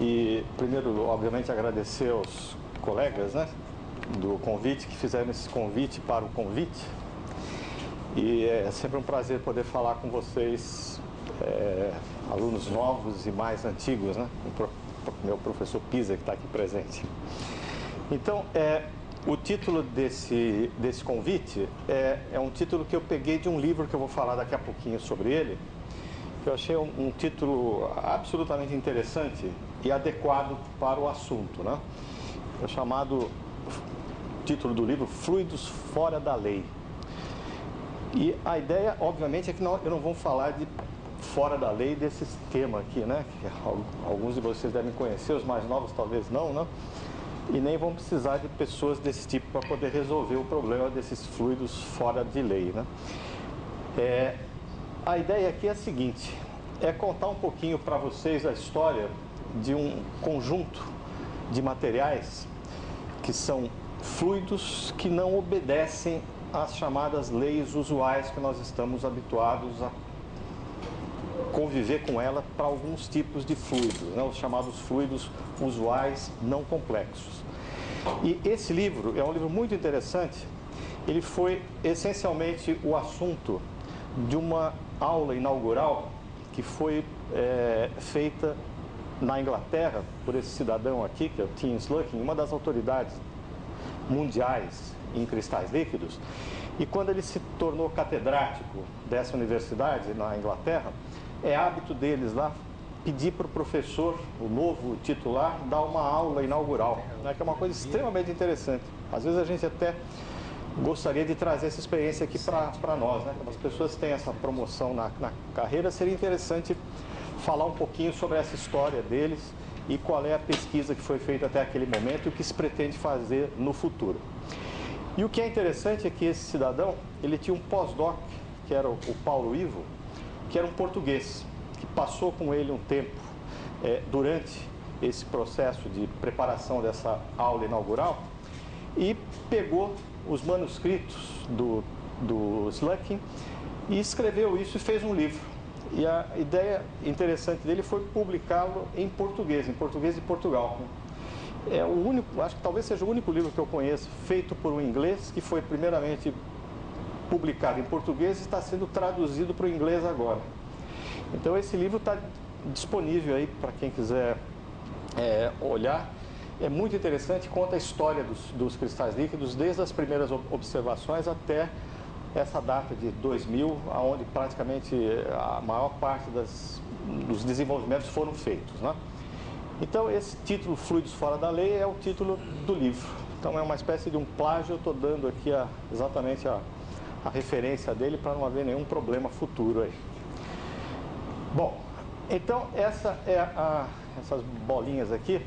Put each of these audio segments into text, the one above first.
E primeiro, obviamente, agradecer aos colegas, né, do convite, que fizeram esse convite para o convite. E é sempre um prazer poder falar com vocês, alunos novos e mais antigos, né, com o meu professor Pisa, que está aqui presente. Então, o título desse convite é um título que eu peguei de um livro que eu vou falar daqui a pouquinho sobre ele, que eu achei um título absolutamente interessante e adequado para o assunto, né? É chamado, título do livro, Fluidos Fora da Lei. E a ideia, obviamente, é que eu não vou falar de fora da lei desse tema aqui, né? Que alguns de vocês devem conhecer, os mais novos talvez não, né? E nem vão precisar de pessoas desse tipo para poder resolver o problema desses fluidos fora de lei, né? A ideia aqui é a seguinte, é contar um pouquinho para vocês a história de um conjunto de materiais que são fluidos que não obedecem às chamadas leis usuais que nós estamos habituados a conviver com ela para alguns tipos de fluidos, né? Os chamados fluidos usuais não complexos. E esse livro é um livro muito interessante. Ele foi essencialmente o assunto de uma aula inaugural que foi feita na Inglaterra por esse cidadão aqui, que é o Tim Slocum, uma das autoridades mundiais em cristais líquidos. E quando ele se tornou catedrático dessa universidade na Inglaterra, é hábito deles lá pedir para o professor, o novo titular, dar uma aula inaugural, né, que é uma coisa extremamente interessante. Às vezes a gente até gostaria de trazer essa experiência aqui para nós, né? Quando as pessoas têm essa promoção na carreira, seria interessante falar um pouquinho sobre essa história deles e qual é a pesquisa que foi feita até aquele momento e o que se pretende fazer no futuro. E o que é interessante é que esse cidadão, ele tinha um pós-doc, que era o Paulo Ivo, que era um português, que passou com ele um tempo durante esse processo de preparação dessa aula inaugural e pegou os manuscritos do Slocum e escreveu isso e fez um livro. E a ideia interessante dele foi publicá-lo em português de Portugal. É o único, acho que talvez seja o único livro que eu conheço feito por um inglês que foi primeiramente publicado em português e está sendo traduzido para o inglês agora. Então esse livro está disponível aí para quem quiser olhar. É muito interessante, conta a história dos cristais líquidos, desde as primeiras observações até essa data de 2000, onde praticamente a maior parte dos desenvolvimentos foram feitos, né? Então esse título, Fluidos Fora da Lei, é o título do livro. Então é uma espécie de um plágio, eu estou dando aqui exatamente a referência dele para não haver nenhum problema futuro aí. Bom, então essas bolinhas aqui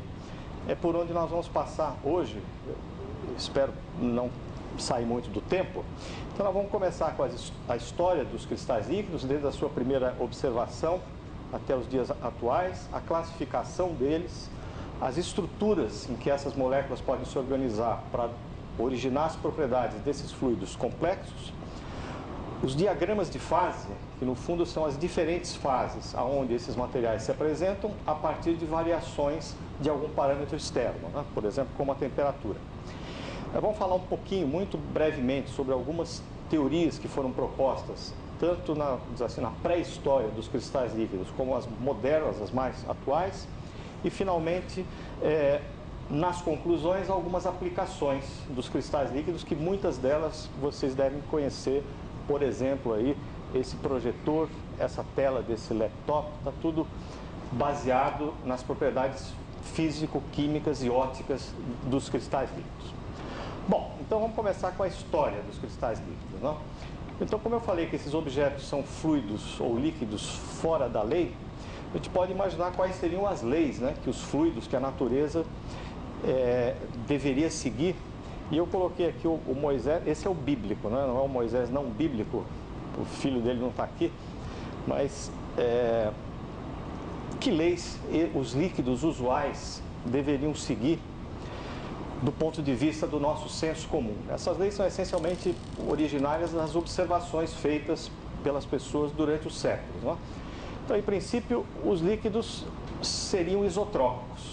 é por onde nós vamos passar hoje. Eu espero não sair muito do tempo. Então nós vamos começar com a história dos cristais líquidos, desde a sua primeira observação até os dias atuais, a classificação deles, as estruturas em que essas moléculas podem se organizar para originar as propriedades desses fluidos complexos, os diagramas de fase, que no fundo são as diferentes fases aonde esses materiais se apresentam a partir de variações de algum parâmetro externo, né? Por exemplo, como a temperatura. Vamos falar um pouquinho, muito brevemente, sobre algumas teorias que foram propostas, tanto na pré-história dos cristais líquidos, como as modernas, as mais atuais, e finalmente, nas conclusões, algumas aplicações dos cristais líquidos, que muitas delas vocês devem conhecer. Por exemplo, aí, esse projetor, essa tela desse laptop, está tudo baseado nas propriedades físico-químicas e ópticas dos cristais líquidos. Bom, então vamos começar com a história dos cristais líquidos, não? Então, como eu falei que esses objetos são fluidos ou líquidos fora da lei, a gente pode imaginar quais seriam as leis, né, que os fluidos, que a natureza deveria seguir. E eu coloquei aqui o Moisés, esse é o bíblico, né? Não é o Moisés não bíblico, o filho dele não está aqui, mas que leis os líquidos usuais deveriam seguir do ponto de vista do nosso senso comum. Essas leis são essencialmente originárias das observações feitas pelas pessoas durante os séculos, né? Então, em princípio, os líquidos seriam isotrópicos.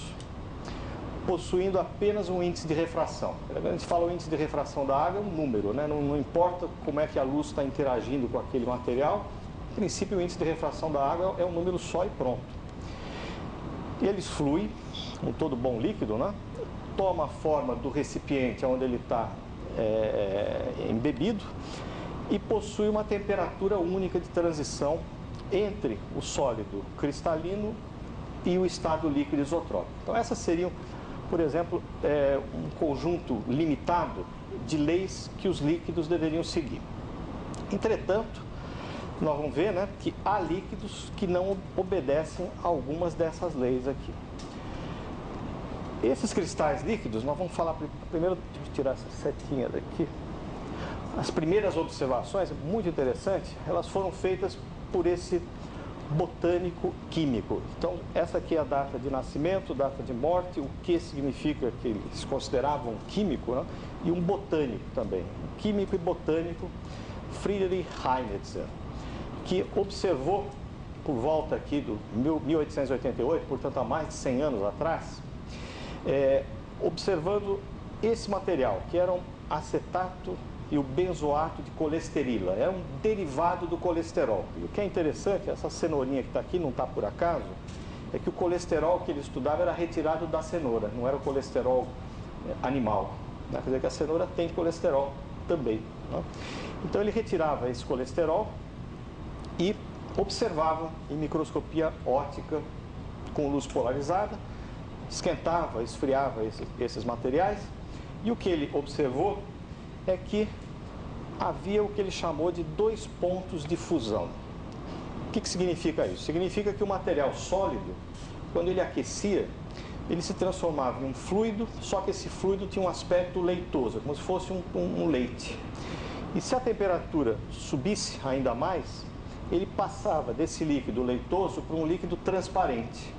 possuindo apenas um índice de refração. Quando a gente fala o índice de refração da água, é um número, né? Não importa como é que a luz está interagindo com aquele material, em princípio o índice de refração da água é um número só e pronto. Eles fluem, um todo bom líquido, né? Toma a forma do recipiente onde ele está embebido e possui uma temperatura única de transição entre o sólido cristalino e o estado líquido isotrópico. Então essas seriam, por exemplo, um conjunto limitado de leis que os líquidos deveriam seguir. Entretanto, nós vamos ver, né, que há líquidos que não obedecem a algumas dessas leis aqui. Esses cristais líquidos, nós vamos falar primeiro, deixa eu tirar essa setinha daqui. As primeiras observações, muito interessantes, elas foram feitas por esse botânico químico. Então, essa aqui é a data de nascimento, data de morte, o que significa que eles consideravam químico, né? E um botânico também, químico e botânico, Friedrich Heinitzer, que observou por volta aqui do 1888, portanto há mais de 100 anos atrás, observando esse material, que era um acetato e o benzoato de colesterila, é um derivado do colesterol. E o que é interessante, essa cenourinha que está aqui, não está por acaso, é que o colesterol que ele estudava era retirado da cenoura, não era o colesterol animal. Quer dizer que a cenoura tem colesterol também, né? Então ele retirava esse colesterol e observava em microscopia óptica com luz polarizada, esquentava, esfriava esses materiais, e o que ele observou é que havia o que ele chamou de 2 pontos de fusão. O que significa isso? Significa que o material sólido, quando ele aquecia, ele se transformava em um fluido, só que esse fluido tinha um aspecto leitoso, como se fosse um leite. E se a temperatura subisse ainda mais, ele passava desse líquido leitoso para um líquido transparente.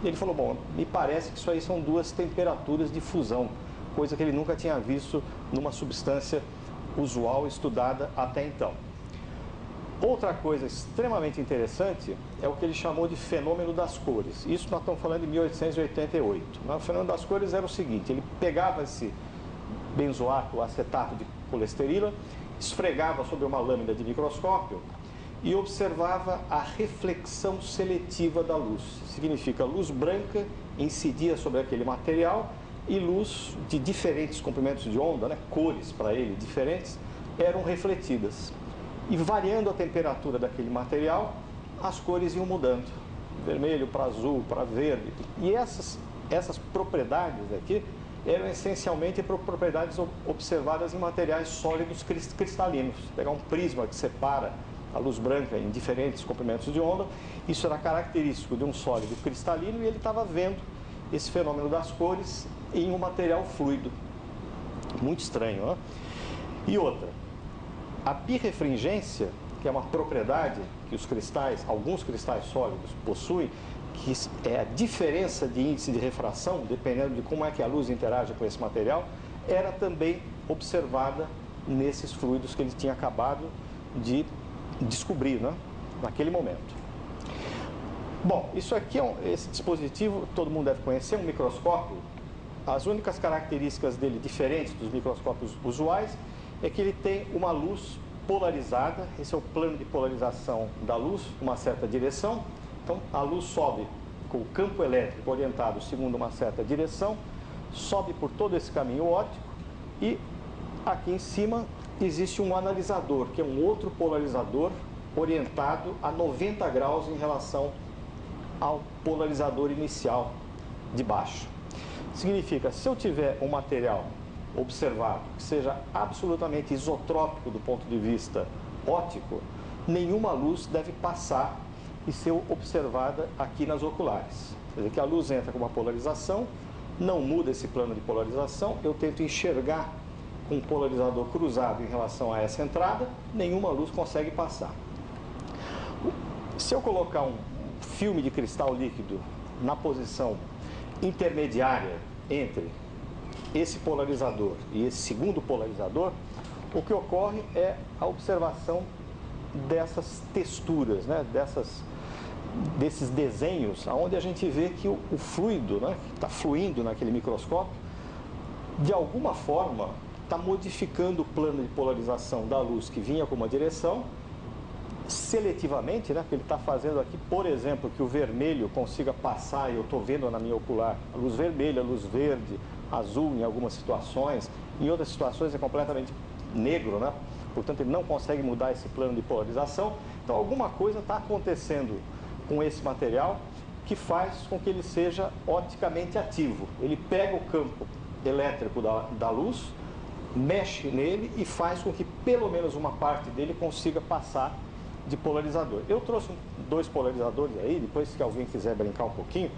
E ele falou, bom, me parece que isso aí são 2 temperaturas de fusão, coisa que ele nunca tinha visto numa substância usual estudada até então. Outra coisa extremamente interessante é o que ele chamou de fenômeno das cores. Isso nós estamos falando de 1888. O fenômeno das cores era o seguinte, ele pegava esse benzoato, acetato de colesterila, esfregava sobre uma lâmina de microscópio e observava a reflexão seletiva da luz. Significa, luz branca incidia sobre aquele material e luz de diferentes comprimentos de onda, né, cores para ele diferentes, eram refletidas. E variando a temperatura daquele material, as cores iam mudando, vermelho para azul, para verde. E essas propriedades aqui eram essencialmente propriedades observadas em materiais sólidos cristalinos. Pegar um prisma que separa a luz branca em diferentes comprimentos de onda, isso era característico de um sólido cristalino e ele estava vendo esse fenômeno das cores em um material fluido. Muito estranho, né? E outra, a birrefringência, que é uma propriedade que os cristais, alguns cristais sólidos possuem, que é a diferença de índice de refração, dependendo de como é que a luz interage com esse material, era também observada nesses fluidos que ele tinha acabado de descobrir, né, naquele momento. Bom, isso aqui esse dispositivo, todo mundo deve conhecer, um microscópio. As únicas características dele diferentes dos microscópios usuais é que ele tem uma luz polarizada, esse é o plano de polarização da luz, uma certa direção. Então, a luz sobe com o campo elétrico orientado segundo uma certa direção, sobe por todo esse caminho óptico e aqui em cima existe um analisador, que é um outro polarizador orientado a 90 graus em relação ao polarizador inicial de baixo. Significa, se eu tiver um material observado que seja absolutamente isotrópico do ponto de vista óptico, nenhuma luz deve passar e ser observada aqui nas oculares. Quer dizer que a luz entra com uma polarização, não muda esse plano de polarização, eu tento enxergar com um polarizador cruzado em relação a essa entrada, nenhuma luz consegue passar. Se eu colocar um filme de cristal líquido na posição intermediária entre esse polarizador e esse segundo polarizador, o que ocorre é a observação dessas texturas, né, desses desenhos, onde a gente vê que o fluido, né, que está fluindo naquele microscópio, de alguma forma está modificando o plano de polarização da luz que vinha com uma direção, seletivamente, né, porque ele está fazendo aqui, por exemplo, que o vermelho consiga passar, e eu estou vendo na minha ocular, a luz vermelha, a luz verde, azul em algumas situações, em outras situações é completamente negro, né? Portanto, ele não consegue mudar esse plano de polarização. Então, alguma coisa está acontecendo com esse material que faz com que ele seja oticamente ativo. Ele pega o campo elétrico da luz, mexe nele e faz com que pelo menos uma parte dele consiga passar de polarizador. Eu trouxe 2 polarizadores aí, depois se alguém quiser brincar um pouquinho,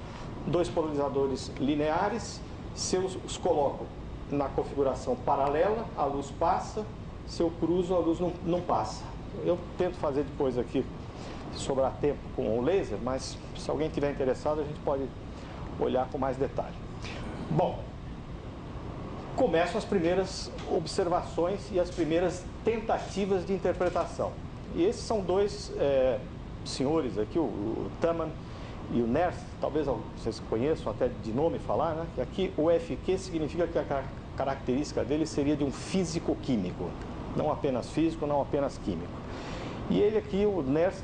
2 polarizadores lineares. Se eu os coloco na configuração paralela, a luz passa. Se eu cruzo, a luz não passa. Eu tento fazer depois aqui, se sobrar tempo, com o laser, mas se alguém estiver interessado, a gente pode olhar com mais detalhe. Bom, começam as primeiras observações e as primeiras tentativas de interpretação. E esses são 2 senhores aqui, o Taman e o Nernst, talvez vocês conheçam até de nome falar, né? Que aqui o FQ significa que a característica dele seria de um físico-químico, não apenas físico, não apenas químico. E ele aqui, o Nernst,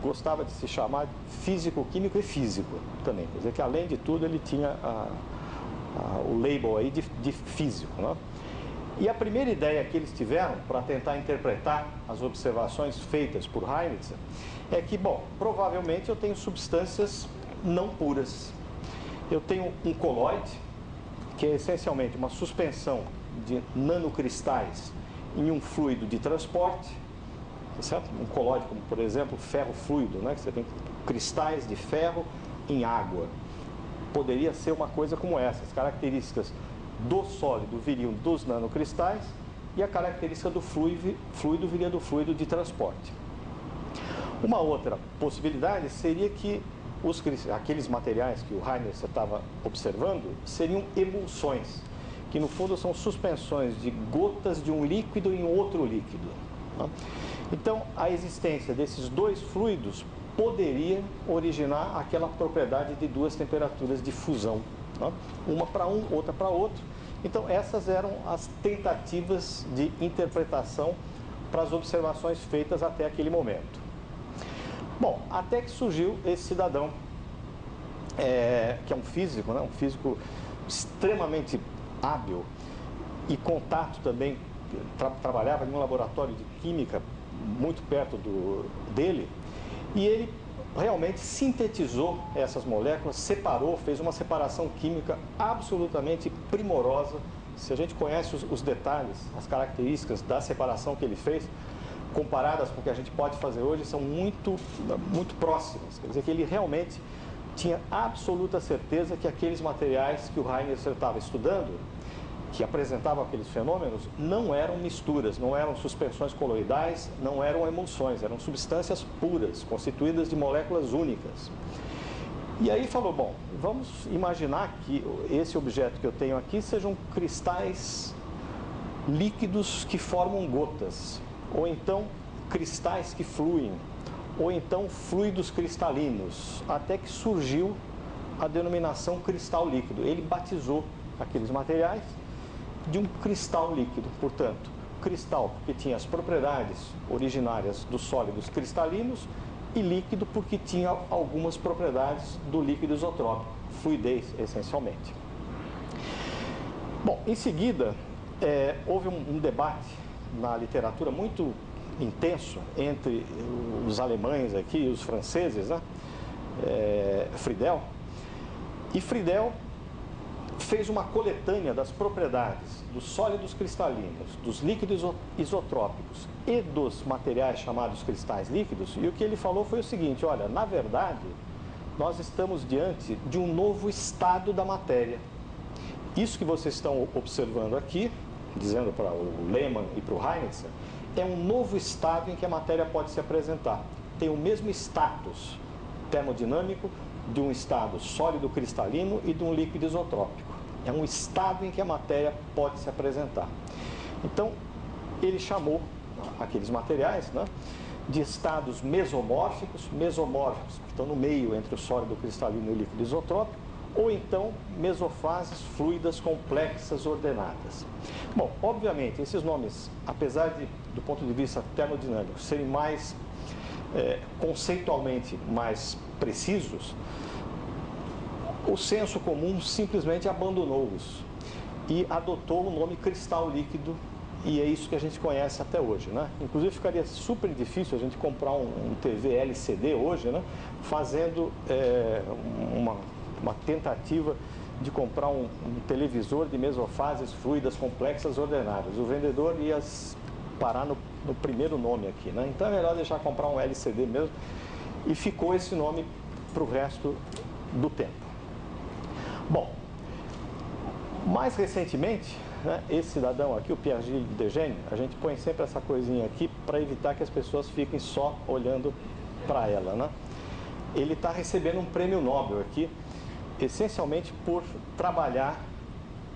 gostava de se chamar de físico-químico e físico também, quer dizer que além de tudo ele tinha o label aí de físico, né? E a primeira ideia que eles tiveram para tentar interpretar as observações feitas por Heinitzer é que, bom, provavelmente eu tenho substâncias não puras. Eu tenho um colóide, que é essencialmente uma suspensão de nanocristais em um fluido de transporte, certo? Um colóide como, por exemplo, ferro fluido, né? Que você tem cristais de ferro em água. Poderia ser uma coisa como essa, as características do sólido viriam dos nanocristais e a característica do fluido viria do fluido de transporte. Uma outra possibilidade seria que aqueles materiais que o Heinitzer estava observando seriam emulsões, que no fundo são suspensões de gotas de um líquido em outro líquido, né? Então, a existência desses 2 fluidos poderia originar aquela propriedade de 2 temperaturas de fusão, né? Uma para um, outra para outro. Então, essas eram as tentativas de interpretação para as observações feitas até aquele momento. Bom, até que surgiu esse cidadão, que é um físico, né? Um físico extremamente hábil e contato também, trabalhava em um laboratório de química muito perto dele, e ele realmente sintetizou essas moléculas, separou, fez uma separação química absolutamente primorosa. Se a gente conhece os detalhes, as características da separação que ele fez, comparadas com o que a gente pode fazer hoje, são muito, muito próximas. Quer dizer que ele realmente tinha absoluta certeza que aqueles materiais que o Heinitzer estava estudando, que apresentavam aqueles fenômenos, não eram misturas, não eram suspensões coloidais, não eram emulsões, eram substâncias puras, constituídas de moléculas únicas. E aí falou, bom, vamos imaginar que esse objeto que eu tenho aqui sejam cristais líquidos que formam gotas, ou então cristais que fluem, ou então fluidos cristalinos, até que surgiu a denominação cristal líquido. Ele batizou aqueles materiais de um cristal líquido, portanto, cristal porque tinha as propriedades originárias dos sólidos cristalinos e líquido porque tinha algumas propriedades do líquido isotrópico, fluidez essencialmente. Bom, em seguida, houve um debate na literatura muito intenso entre os alemães aqui e os franceses, né? Friedel. E Friedel fez uma coletânea das propriedades dos sólidos cristalinos, dos líquidos isotrópicos e dos materiais chamados cristais líquidos, e o que ele falou foi o seguinte: olha, na verdade, nós estamos diante de um novo estado da matéria. Isso que vocês estão observando aqui, dizendo para o Lehmann e para o Heinitzer, é um novo estado em que a matéria pode se apresentar. Tem o mesmo status termodinâmico de um estado sólido cristalino e de um líquido isotrópico. É um estado em que a matéria pode se apresentar. Então, ele chamou aqueles materiais, né, de estados mesomórficos, que estão no meio entre o sólido cristalino e o líquido isotrópico, ou então mesofases fluidas complexas ordenadas. Bom, obviamente, esses nomes, apesar de, do ponto de vista termodinâmico, serem mais conceitualmente mais precisos, o senso comum simplesmente abandonou-os e adotou o nome cristal líquido, e é isso que a gente conhece até hoje, né? Inclusive ficaria super difícil a gente comprar um TV LCD hoje, né? Fazendo uma tentativa de comprar um televisor de mesofases fluidas complexas ordenadas. O vendedor ia parar no primeiro nome aqui, né? Então é melhor deixar comprar um LCD mesmo, e ficou esse nome para o resto do tempo. Bom, mais recentemente, né, esse cidadão aqui, o Pierre-Gilles Desgennes, a gente põe sempre essa coisinha aqui para evitar que as pessoas fiquem só olhando para ela, né? Ele está recebendo um prêmio Nobel aqui, essencialmente por trabalhar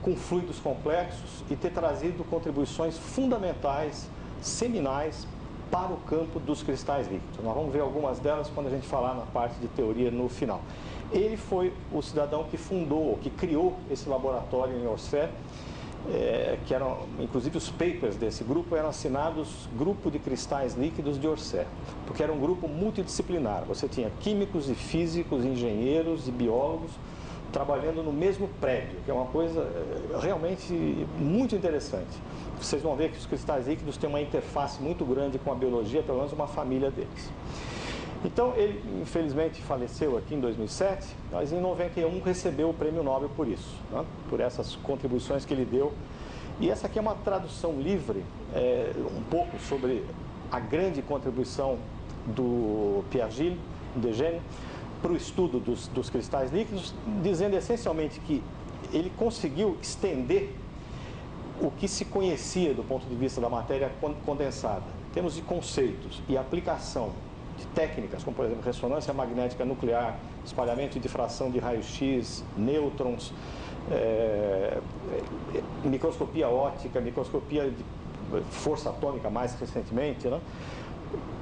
com fluidos complexos e ter trazido contribuições fundamentais, seminais, para o campo dos cristais líquidos. Nós vamos ver algumas delas quando a gente falar na parte de teoria no final. Ele foi o cidadão que fundou, que criou esse laboratório em Orsay, que eram, inclusive os papers desse grupo eram assinados Grupo de Cristais Líquidos de Orsay, porque era um grupo multidisciplinar. Você tinha químicos e físicos, engenheiros e biólogos trabalhando no mesmo prédio, que é uma coisa realmente muito interessante. Vocês vão ver que os cristais líquidos têm uma interface muito grande com a biologia, pelo menos uma família deles. Então, ele infelizmente faleceu aqui em 2007, mas em 91 recebeu o prêmio Nobel por isso, né? Por essas contribuições que ele deu. E essa aqui é uma tradução livre, um pouco sobre a grande contribuição do Pierre-Gilles Desgennes para o estudo dos cristais líquidos, dizendo essencialmente que ele conseguiu estender o que se conhecia do ponto de vista da matéria condensada, em termos de conceitos e aplicação de técnicas, como por exemplo ressonância magnética nuclear, espalhamento e difração de raio-x, nêutrons, microscopia óptica, microscopia de força atômica mais recentemente, né?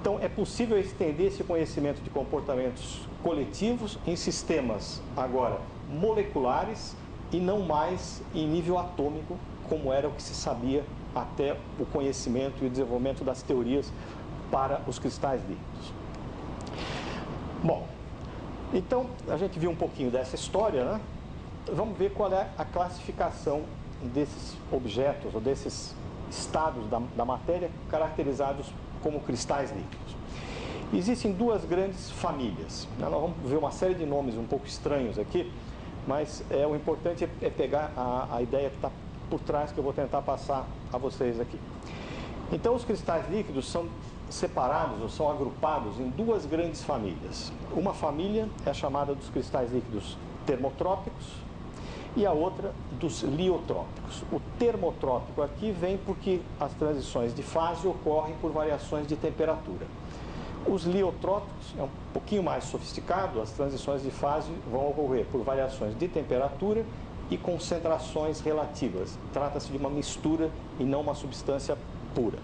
Então é possível estender esse conhecimento de comportamentos coletivos em sistemas agora moleculares e não mais em nível atômico, como era o que se sabia até o conhecimento e o desenvolvimento das teorias para os cristais líquidos. Bom, então a gente viu um pouquinho dessa história, né? Vamos ver qual é a classificação desses objetos ou desses estados da matéria caracterizados como cristais líquidos. Existem duas grandes famílias. Nós vamos ver uma série de nomes um pouco estranhos aqui, mas o importante é pegar a ideia que está por trás, que eu vou tentar passar a vocês aqui. Então, os cristais líquidos são separados ou são agrupados em duas grandes famílias. Uma família é chamada dos cristais líquidos termotrópicos e a outra dos liotrópicos. O termotrópico aqui vem porque as transições de fase ocorrem por variações de temperatura. Os liotrópicos é um pouquinho mais sofisticado, as transições de fase vão ocorrer por variações de temperatura e concentrações relativas. Trata-se de uma mistura e não uma substância pura.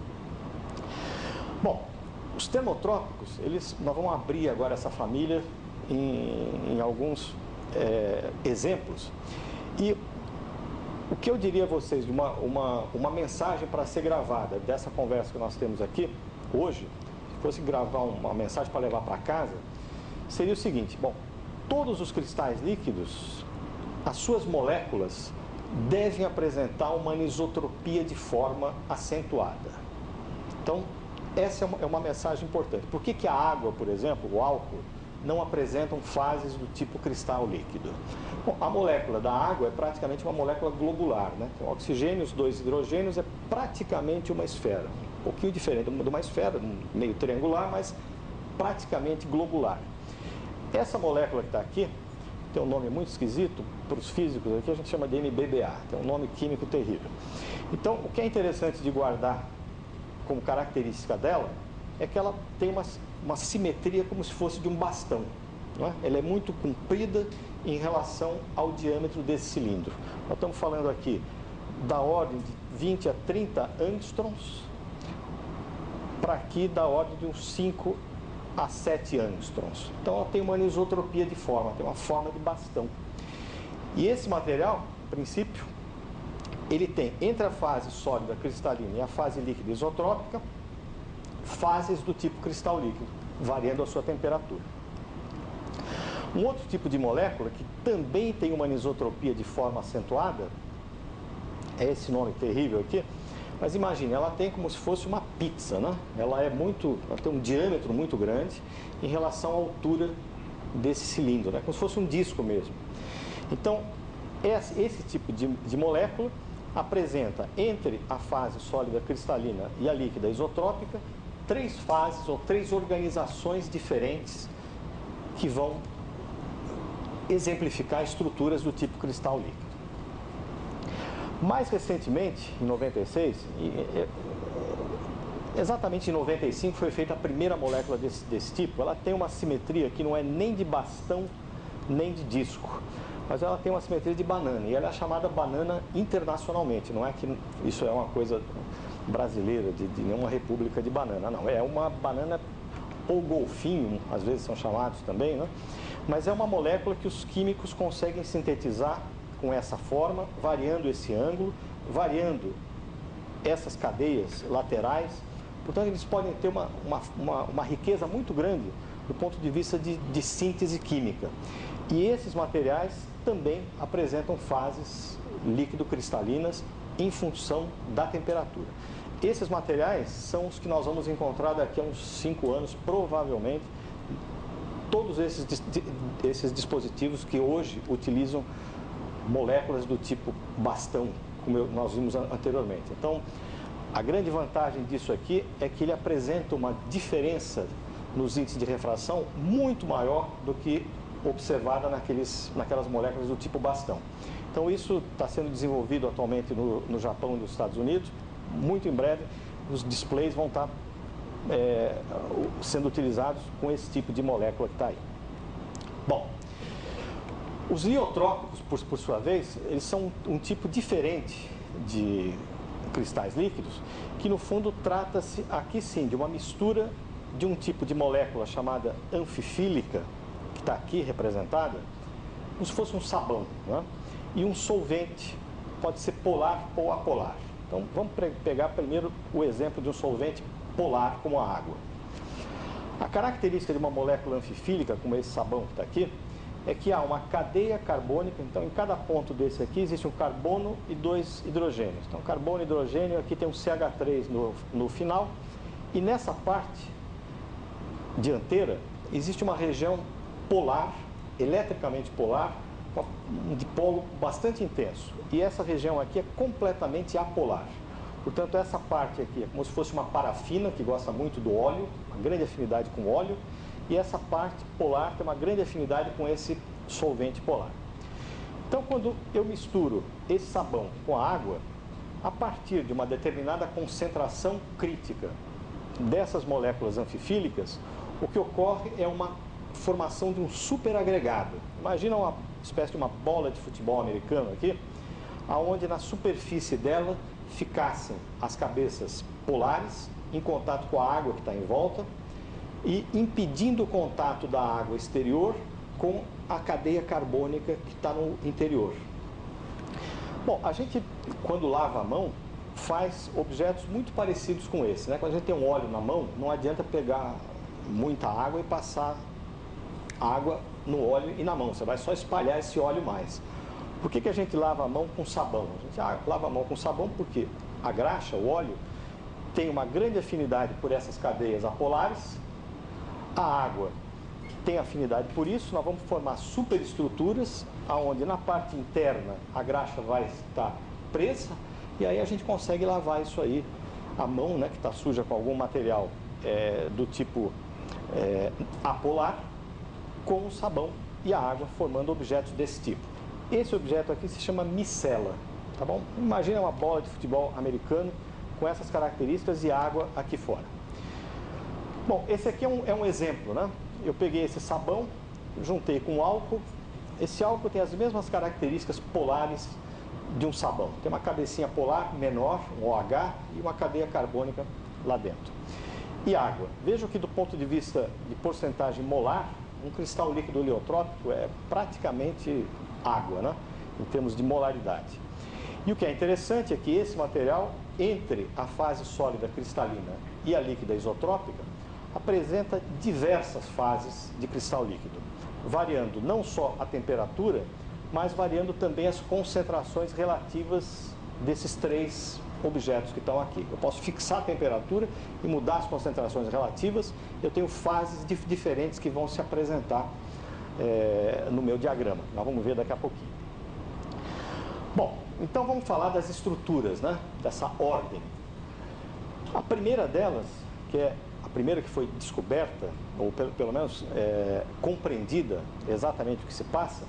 Bom, os termotrópicos, nós vamos abrir agora essa família em alguns exemplos. E o que eu diria a vocês, uma mensagem para ser gravada dessa conversa que nós temos aqui hoje, se fosse gravar uma mensagem para levar para casa, seria o seguinte: bom, todos os cristais líquidos, as suas moléculas devem apresentar uma anisotropia de forma acentuada. Então, essa é uma mensagem importante. Por que a água, por exemplo, o álcool, não apresentam fases do tipo cristal líquido? Bom, a molécula da água é praticamente uma molécula globular, né? Tem o oxigênio, os dois hidrogênios, é praticamente uma esfera. Um pouquinho diferente de uma esfera, meio triangular, mas praticamente globular. Essa molécula que está aqui tem um nome muito esquisito, para os físicos aqui a gente chama de MBBA, tem um nome químico terrível. Então, o que é interessante de guardar como característica dela é que ela tem uma simetria como se fosse de um bastão, não é? Ela é muito comprida em relação ao diâmetro desse cilindro. Nós estamos falando aqui da ordem de 20 a 30 angstroms, para aqui da ordem de uns 5 a 7 angstroms. Então ela tem uma anisotropia de forma, tem uma forma de bastão. E esse material, a princípio, ele tem entre a fase sólida cristalina e a fase líquida isotrópica, fases do tipo cristal líquido, variando a sua temperatura. Um outro tipo de molécula que também tem uma anisotropia de forma acentuada, é esse nome terrível aqui, mas imagine, ela tem como se fosse uma pizza, né? Ela tem um diâmetro muito grande em relação à altura desse cilindro, né? Como se fosse um disco mesmo. Então, esse tipo de molécula apresenta entre a fase sólida cristalina e a líquida isotrópica 3 fases ou 3 organizações diferentes que vão exemplificar estruturas do tipo cristal líquido. Mais recentemente, em 96, exatamente em 95 foi feita a primeira molécula desse tipo. Ela tem uma simetria que não é nem de bastão nem de disco, mas ela tem uma simetria de banana, e ela é chamada banana internacionalmente. Não é que isso é uma coisa brasileira, de nenhuma república de banana, não. É uma banana ou golfinho, às vezes são chamados também, né? Mas é uma molécula que os químicos conseguem sintetizar com essa forma, variando esse ângulo, variando essas cadeias laterais. Portanto, eles podem ter uma riqueza muito grande do ponto de vista de síntese química. E esses materiais também apresentam fases líquido-cristalinas em função da temperatura. Esses materiais são os que nós vamos encontrar daqui a uns 5 anos, provavelmente, todos esses dispositivos que hoje utilizam moléculas do tipo bastão, como nós vimos anteriormente. Então, a grande vantagem disso aqui é que ele apresenta uma diferença nos índices de refração muito maior do que observada naquelas moléculas do tipo bastão. Então, isso está sendo desenvolvido atualmente no Japão e nos Estados Unidos. Muito em breve, os displays vão estar sendo utilizados com esse tipo de molécula que está aí. Bom, os liotrópicos, por sua vez, eles são um tipo diferente de cristais líquidos, que no fundo trata-se aqui sim de uma mistura de um tipo de molécula chamada anfifílica, que está aqui representada, como se fosse um sabão, né? E um solvente, pode ser polar ou apolar. Então, vamos pegar primeiro o exemplo de um solvente polar, como a água. A característica de uma molécula anfifílica, como esse sabão que está aqui, é que há uma cadeia carbônica. Então, em cada ponto desse aqui, existe um carbono e 2 hidrogênios. Então, carbono e hidrogênio, aqui tem um CH3 no final. E nessa parte dianteira, existe uma região polar, eletricamente polar, um dipolo bastante intenso. E essa região aqui é completamente apolar. Portanto, essa parte aqui é como se fosse uma parafina, que gosta muito do óleo, uma grande afinidade com óleo, e essa parte polar tem uma grande afinidade com esse solvente polar. Então, quando eu misturo esse sabão com a água, a partir de uma determinada concentração crítica dessas moléculas anfifílicas, o que ocorre é uma formação de um superagregado. Imagina uma espécie de uma bola de futebol americano aqui, aonde na superfície dela ficassem as cabeças polares em contato com a água que está em volta e impedindo o contato da água exterior com a cadeia carbônica que está no interior. Bom, a gente, quando lava a mão, faz objetos muito parecidos com esse, né? Quando a gente tem um óleo na mão, não adianta pegar muita água e passar água no óleo e na mão, você vai só espalhar esse óleo mais. Por que a gente lava a mão com sabão? A gente lava a mão com sabão porque a graxa, o óleo, tem uma grande afinidade por essas cadeias apolares. A água tem afinidade por isso. Nós vamos formar superestruturas, onde na parte interna a graxa vai estar presa, e aí a gente consegue lavar isso aí, a mão, né, que está suja com algum material do tipo apolar, com o sabão e a água, formando objetos desse tipo. Esse objeto aqui se chama micela, tá bom? Imagina uma bola de futebol americano com essas características e água aqui fora. Bom, esse aqui é um exemplo, né? Eu peguei esse sabão, juntei com álcool. Esse álcool tem as mesmas características polares de um sabão. Tem uma cabecinha polar menor, um OH, e uma cadeia carbônica lá dentro. e água. Vejam que do ponto de vista de porcentagem molar, um cristal líquido heliotrópico é praticamente água, né? Em termos de molaridade. E o que é interessante é que esse material, entre a fase sólida cristalina e a líquida isotrópica, apresenta diversas fases de cristal líquido, variando não só a temperatura, mas variando também as concentrações relativas desses três objetos que estão aqui. Eu posso fixar a temperatura e mudar as concentrações relativas. Eu tenho fases diferentes que vão se apresentar no meu diagrama. Nós vamos ver daqui a pouquinho. Bom, então vamos falar das estruturas, né? Dessa ordem. A primeira delas, que é a primeira que foi descoberta, ou pelo menos compreendida exatamente o que se passa,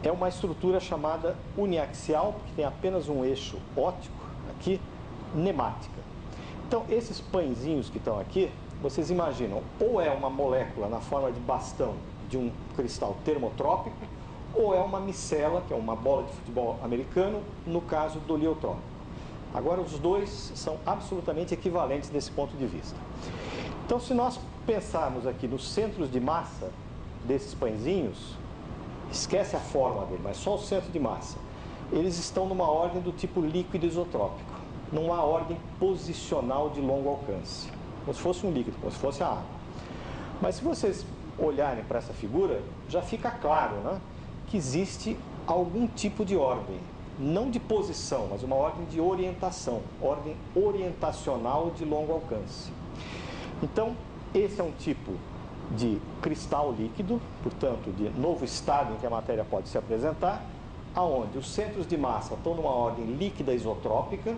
é uma estrutura chamada uniaxial, que tem apenas um eixo óptico, aqui, nemática. Então, esses pãezinhos que estão aqui, vocês imaginam, ou é uma molécula na forma de bastão de um cristal termotrópico, ou é uma micela, que é uma bola de futebol americano, no caso do heliotrópico. Agora, os dois são absolutamente equivalentes desse ponto de vista. Então, se nós pensarmos aqui nos centros de massa desses pãezinhos, esquece a forma dele, mas só o centro de massa, eles estão numa ordem do tipo líquido isotrópico, numa ordem posicional de longo alcance, como se fosse um líquido, como se fosse a água. Mas se vocês olharem para essa figura, já fica claro, né, que existe algum tipo de ordem, não de posição, mas uma ordem de orientação, ordem orientacional de longo alcance. Então, esse é um tipo de cristal líquido, portanto, de novo estado em que a matéria pode se apresentar, aonde os centros de massa estão numa ordem líquida isotrópica.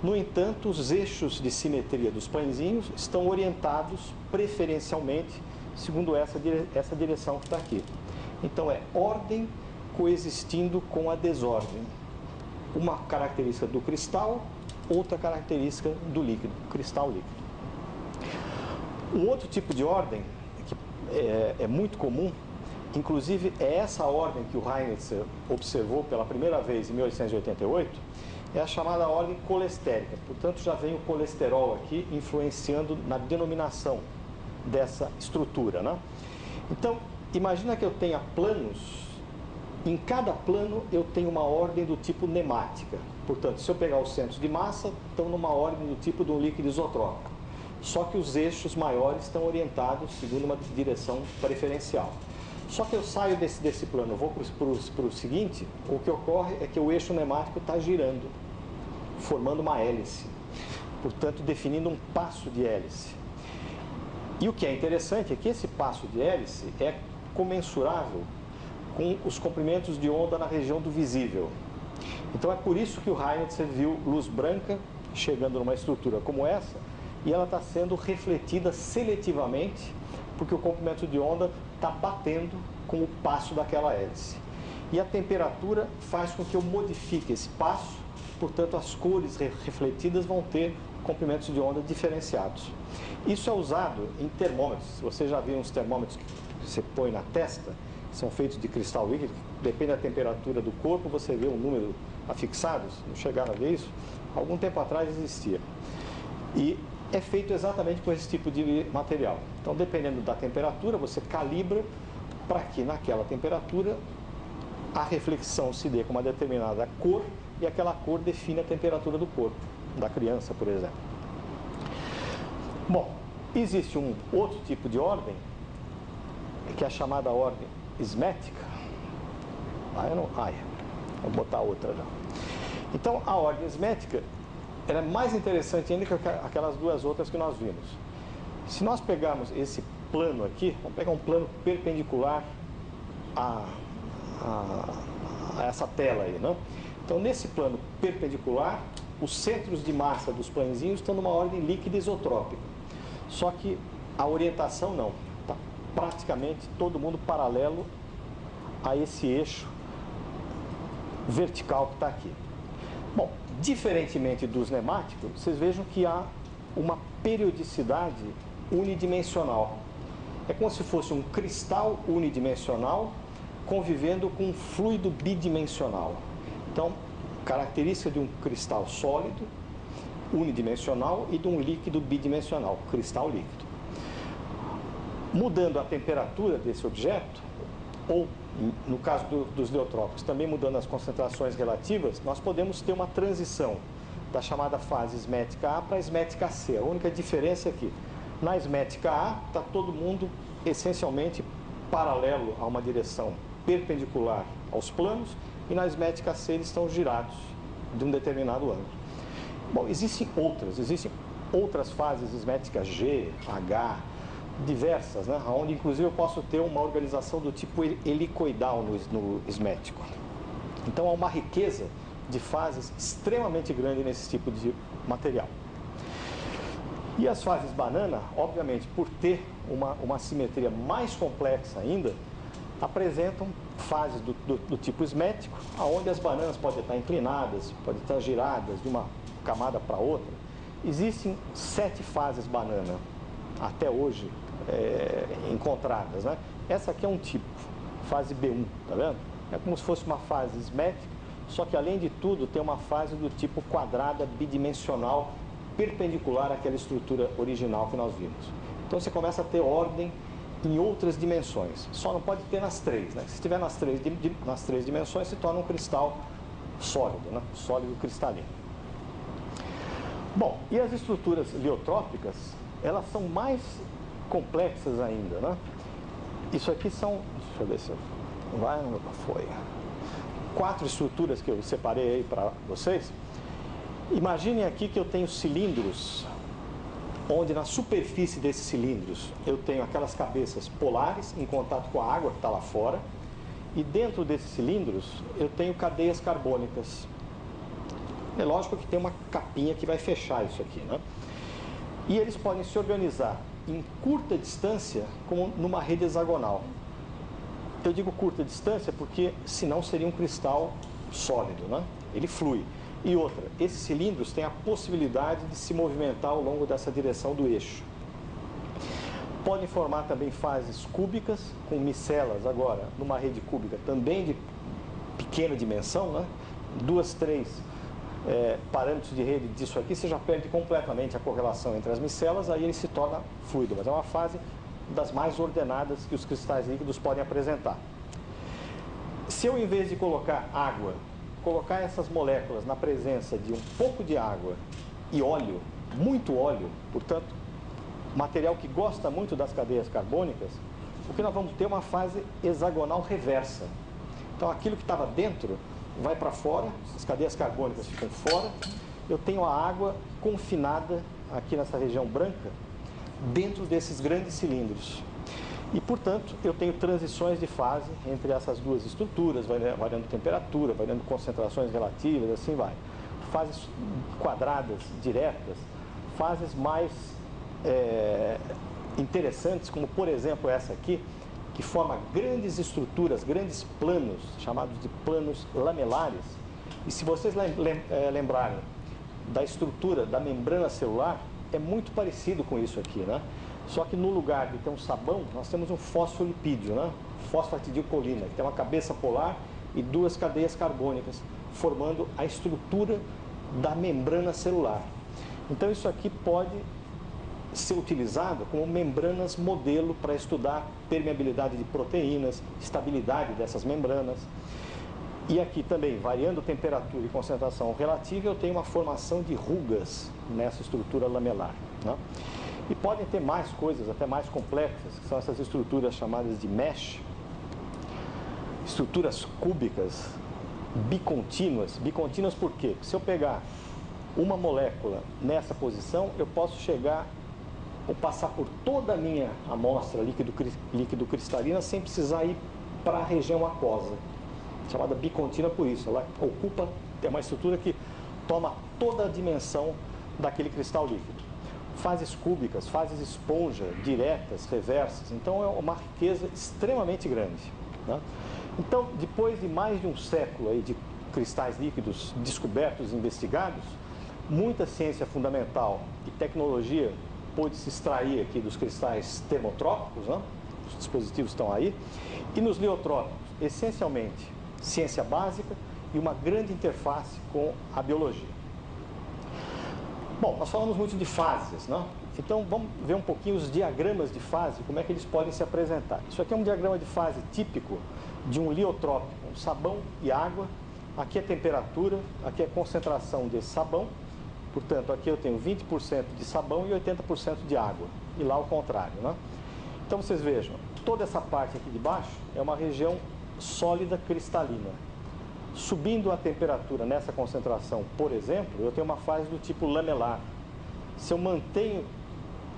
No entanto, os eixos de simetria dos pãezinhos estão orientados preferencialmente segundo essa direção que está aqui. Então, é ordem coexistindo com a desordem. Uma característica do cristal, outra característica do líquido, cristal líquido. Um outro tipo de ordem, que é muito comum, inclusive é essa ordem que o Reinitzer observou pela primeira vez em 1888, é a chamada ordem colestérica. Portanto, já vem o colesterol aqui influenciando na denominação dessa estrutura, né? Então, imagina que eu tenha planos, em cada plano eu tenho uma ordem do tipo nemática. Portanto, se eu pegar os centros de massa, estão numa ordem do tipo de um líquido isotrópico. Só que os eixos maiores estão orientados segundo uma direção preferencial. Só que eu saio desse plano, vou para o seguinte, o que ocorre é que o eixo nemático está girando, formando uma hélice, portanto, definindo um passo de hélice. E o que é interessante é que esse passo de hélice é comensurável com os comprimentos de onda na região do visível. Então, é por isso que o Reinitzer viu luz branca chegando numa estrutura como essa, e ela está sendo refletida seletivamente, porque o comprimento de onda está batendo com o passo daquela hélice. E a temperatura faz com que eu modifique esse passo, portanto, as cores refletidas vão ter comprimentos de onda diferenciados. Isso é usado em termômetros. Você já viu uns termômetros que você põe na testa, que são feitos de cristal líquido, depende da temperatura do corpo, você vê um número afixados. Não chegaram a ver isso? Algum tempo atrás existia. E é feito exatamente com esse tipo de material. Então, dependendo da temperatura, você calibra para que naquela temperatura a reflexão se dê com uma determinada cor e aquela cor define a temperatura do corpo, da criança, por exemplo. Bom, existe um outro tipo de ordem, que é a chamada ordem esmética. Vou botar outra já. Então, a ordem esmética, ela é mais interessante ainda que aquelas duas outras que nós vimos. Se nós pegarmos esse plano aqui, vamos pegar um plano perpendicular a essa tela aí, né? Então, nesse plano perpendicular, os centros de massa dos pãezinhos estão numa ordem líquida isotrópica. Só que a orientação não. Está praticamente todo mundo paralelo a esse eixo vertical que está aqui. Bom, diferentemente dos nemáticos, vocês vejam que há uma periodicidade unidimensional. É como se fosse um cristal unidimensional convivendo com um fluido bidimensional. Então, característica de um cristal sólido unidimensional e de um líquido bidimensional, cristal líquido. Mudando a temperatura desse objeto, ou no caso dos neutrópicos, também mudando as concentrações relativas, nós podemos ter uma transição da chamada fase esmética A para a esmética C. A única diferença é que na esmética A está todo mundo essencialmente paralelo a uma direção perpendicular aos planos, e na esmética C eles estão girados de um determinado ângulo. Bom, existem outras fases esméticas G, H, diversas, né? Onde inclusive eu posso ter uma organização do tipo helicoidal no esmético. Então há uma riqueza de fases extremamente grande nesse tipo de material. E as fases banana, obviamente, por ter uma simetria mais complexa ainda, apresentam fases do tipo esmético, onde as bananas podem estar inclinadas, podem estar giradas de uma camada para outra. Existem 7 fases banana, até hoje, encontradas, né? Essa aqui é um tipo, fase B1, tá vendo? É como se fosse uma fase esmética, só que além de tudo tem uma fase do tipo quadrada bidimensional, perpendicular àquela estrutura original que nós vimos. Então você começa a ter ordem em outras dimensões, só não pode ter nas 3, né? Se estiver nas três dimensões, se torna um cristal sólido, né? Sólido cristalino. Bom, e as estruturas liotrópicas, elas são mais complexas ainda, né? Isso aqui são, deixa eu ver se vai, não foi, 4 estruturas que eu separei aí para vocês. Imaginem aqui que eu tenho cilindros, onde na superfície desses cilindros eu tenho aquelas cabeças polares em contato com a água que está lá fora, e dentro desses cilindros eu tenho cadeias carbônicas. É lógico que tem uma capinha que vai fechar isso aqui, né? E eles podem se organizar em curta distância como numa rede hexagonal. Eu digo curta distância porque senão seria um cristal sólido, né? Ele flui. E outra, esses cilindros têm a possibilidade de se movimentar ao longo dessa direção do eixo. Podem formar também fases cúbicas, com micelas agora numa rede cúbica também de pequena dimensão, né? 2, 3 parâmetros de rede disso aqui, você já perde completamente a correlação entre as micelas, aí ele se torna fluido, mas é uma fase das mais ordenadas que os cristais líquidos podem apresentar. Se eu, em vez de colocar água, colocar essas moléculas na presença de um pouco de água e óleo, muito óleo, portanto, material que gosta muito das cadeias carbônicas, o que nós vamos ter é uma fase hexagonal reversa. Então, aquilo que estava dentro vai para fora, as cadeias carbônicas ficam fora, eu tenho a água confinada aqui nessa região branca, dentro desses grandes cilindros. E, portanto, eu tenho transições de fase entre essas duas estruturas, variando temperatura, variando concentrações relativas, assim vai. Fases quadradas, diretas, fases mais interessantes, como, por exemplo, essa aqui, que forma grandes estruturas, grandes planos, chamados de planos lamelares. E se vocês lembrarem da estrutura da membrana celular, é muito parecido com isso aqui, né? Só que no lugar de ter um sabão, nós temos um fosfolipídio, né? Fosfatidilcolina, que tem uma cabeça polar e 2 cadeias carbônicas, formando a estrutura da membrana celular. Então isso aqui pode ser utilizado como membranas modelo para estudar permeabilidade de proteínas, estabilidade dessas membranas. E aqui também, variando temperatura e concentração relativa, eu tenho uma formação de rugas nessa estrutura lamelar, né? E podem ter mais coisas, até mais complexas, que são essas estruturas chamadas de mesh, estruturas cúbicas, bicontínuas. Bicontínuas por quê? Porque se eu pegar uma molécula nessa posição, eu posso chegar ou passar por toda a minha amostra líquido cristalina sem precisar ir para a região aquosa, chamada bicontínua por isso. Ela ocupa, tem uma estrutura que toma toda a dimensão daquele cristal líquido. Fases cúbicas, fases esponja, diretas, reversas. Então é uma riqueza extremamente grande, né? Então, depois de mais de um século aí de cristais líquidos descobertos e investigados, muita ciência fundamental e tecnologia pôde se extrair aqui dos cristais termotrópicos, né? Os dispositivos estão aí. E nos liotrópicos, essencialmente, ciência básica e uma grande interface com a biologia. Bom, nós falamos muito de fases, né? Então vamos ver um pouquinho os diagramas de fase, como é que eles podem se apresentar. Isso aqui é um diagrama de fase típico de um liotrópico, um sabão e água. Aqui é temperatura, aqui é concentração desse sabão. Portanto, aqui eu tenho 20% de sabão e 80% de água. E lá o contrário, né? Então vocês vejam, toda essa parte aqui de baixo é uma região sólida cristalina. Subindo a temperatura nessa concentração, por exemplo, eu tenho uma fase do tipo lamelar. Se eu mantenho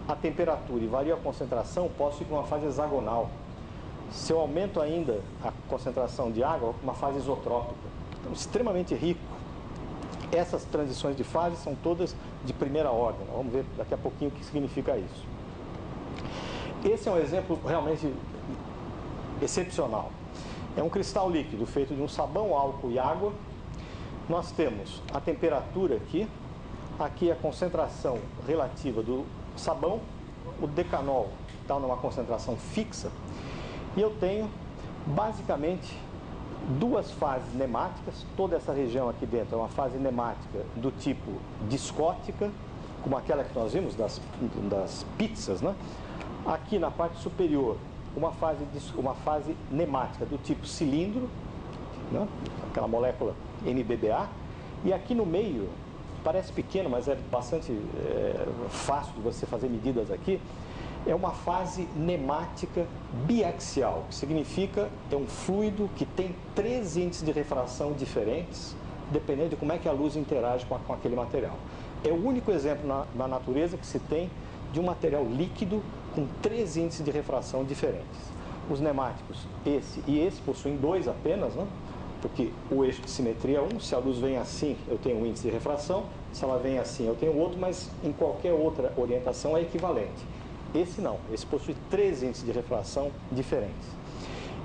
a temperatura e vario a concentração, posso ir para uma fase hexagonal. Se eu aumento ainda a concentração de água, uma fase isotrópica. Então, extremamente rico. Essas transições de fase são todas de primeira ordem. Vamos ver daqui a pouquinho o que significa isso. Esse é um exemplo realmente excepcional. É um cristal líquido feito de um sabão, álcool e água. Nós temos a temperatura aqui. Aqui a concentração relativa do sabão. O decanol está numa concentração fixa. E eu tenho, basicamente, duas fases nemáticas. Toda essa região aqui dentro é uma fase nemática do tipo discótica, como aquela que nós vimos das pizzas, né? Aqui na parte superior, uma fase nemática do tipo cilindro, né? Aquela molécula NBBA. E aqui no meio, parece pequeno, mas é bastante fácil de você fazer medidas aqui, é uma fase nemática biaxial, que significa é um fluido que tem 3 índices de refração diferentes, dependendo de como é que a luz interage com aquele material. É o único exemplo na natureza que se tem de um material líquido com 3 índices de refração diferentes. Os nemáticos, esse e esse, possuem 2 apenas, né? Porque o eixo de simetria é 1, se a luz vem assim, eu tenho um índice de refração, se ela vem assim, eu tenho outro, mas em qualquer outra orientação é equivalente. Esse não, esse possui 3 índices de refração diferentes.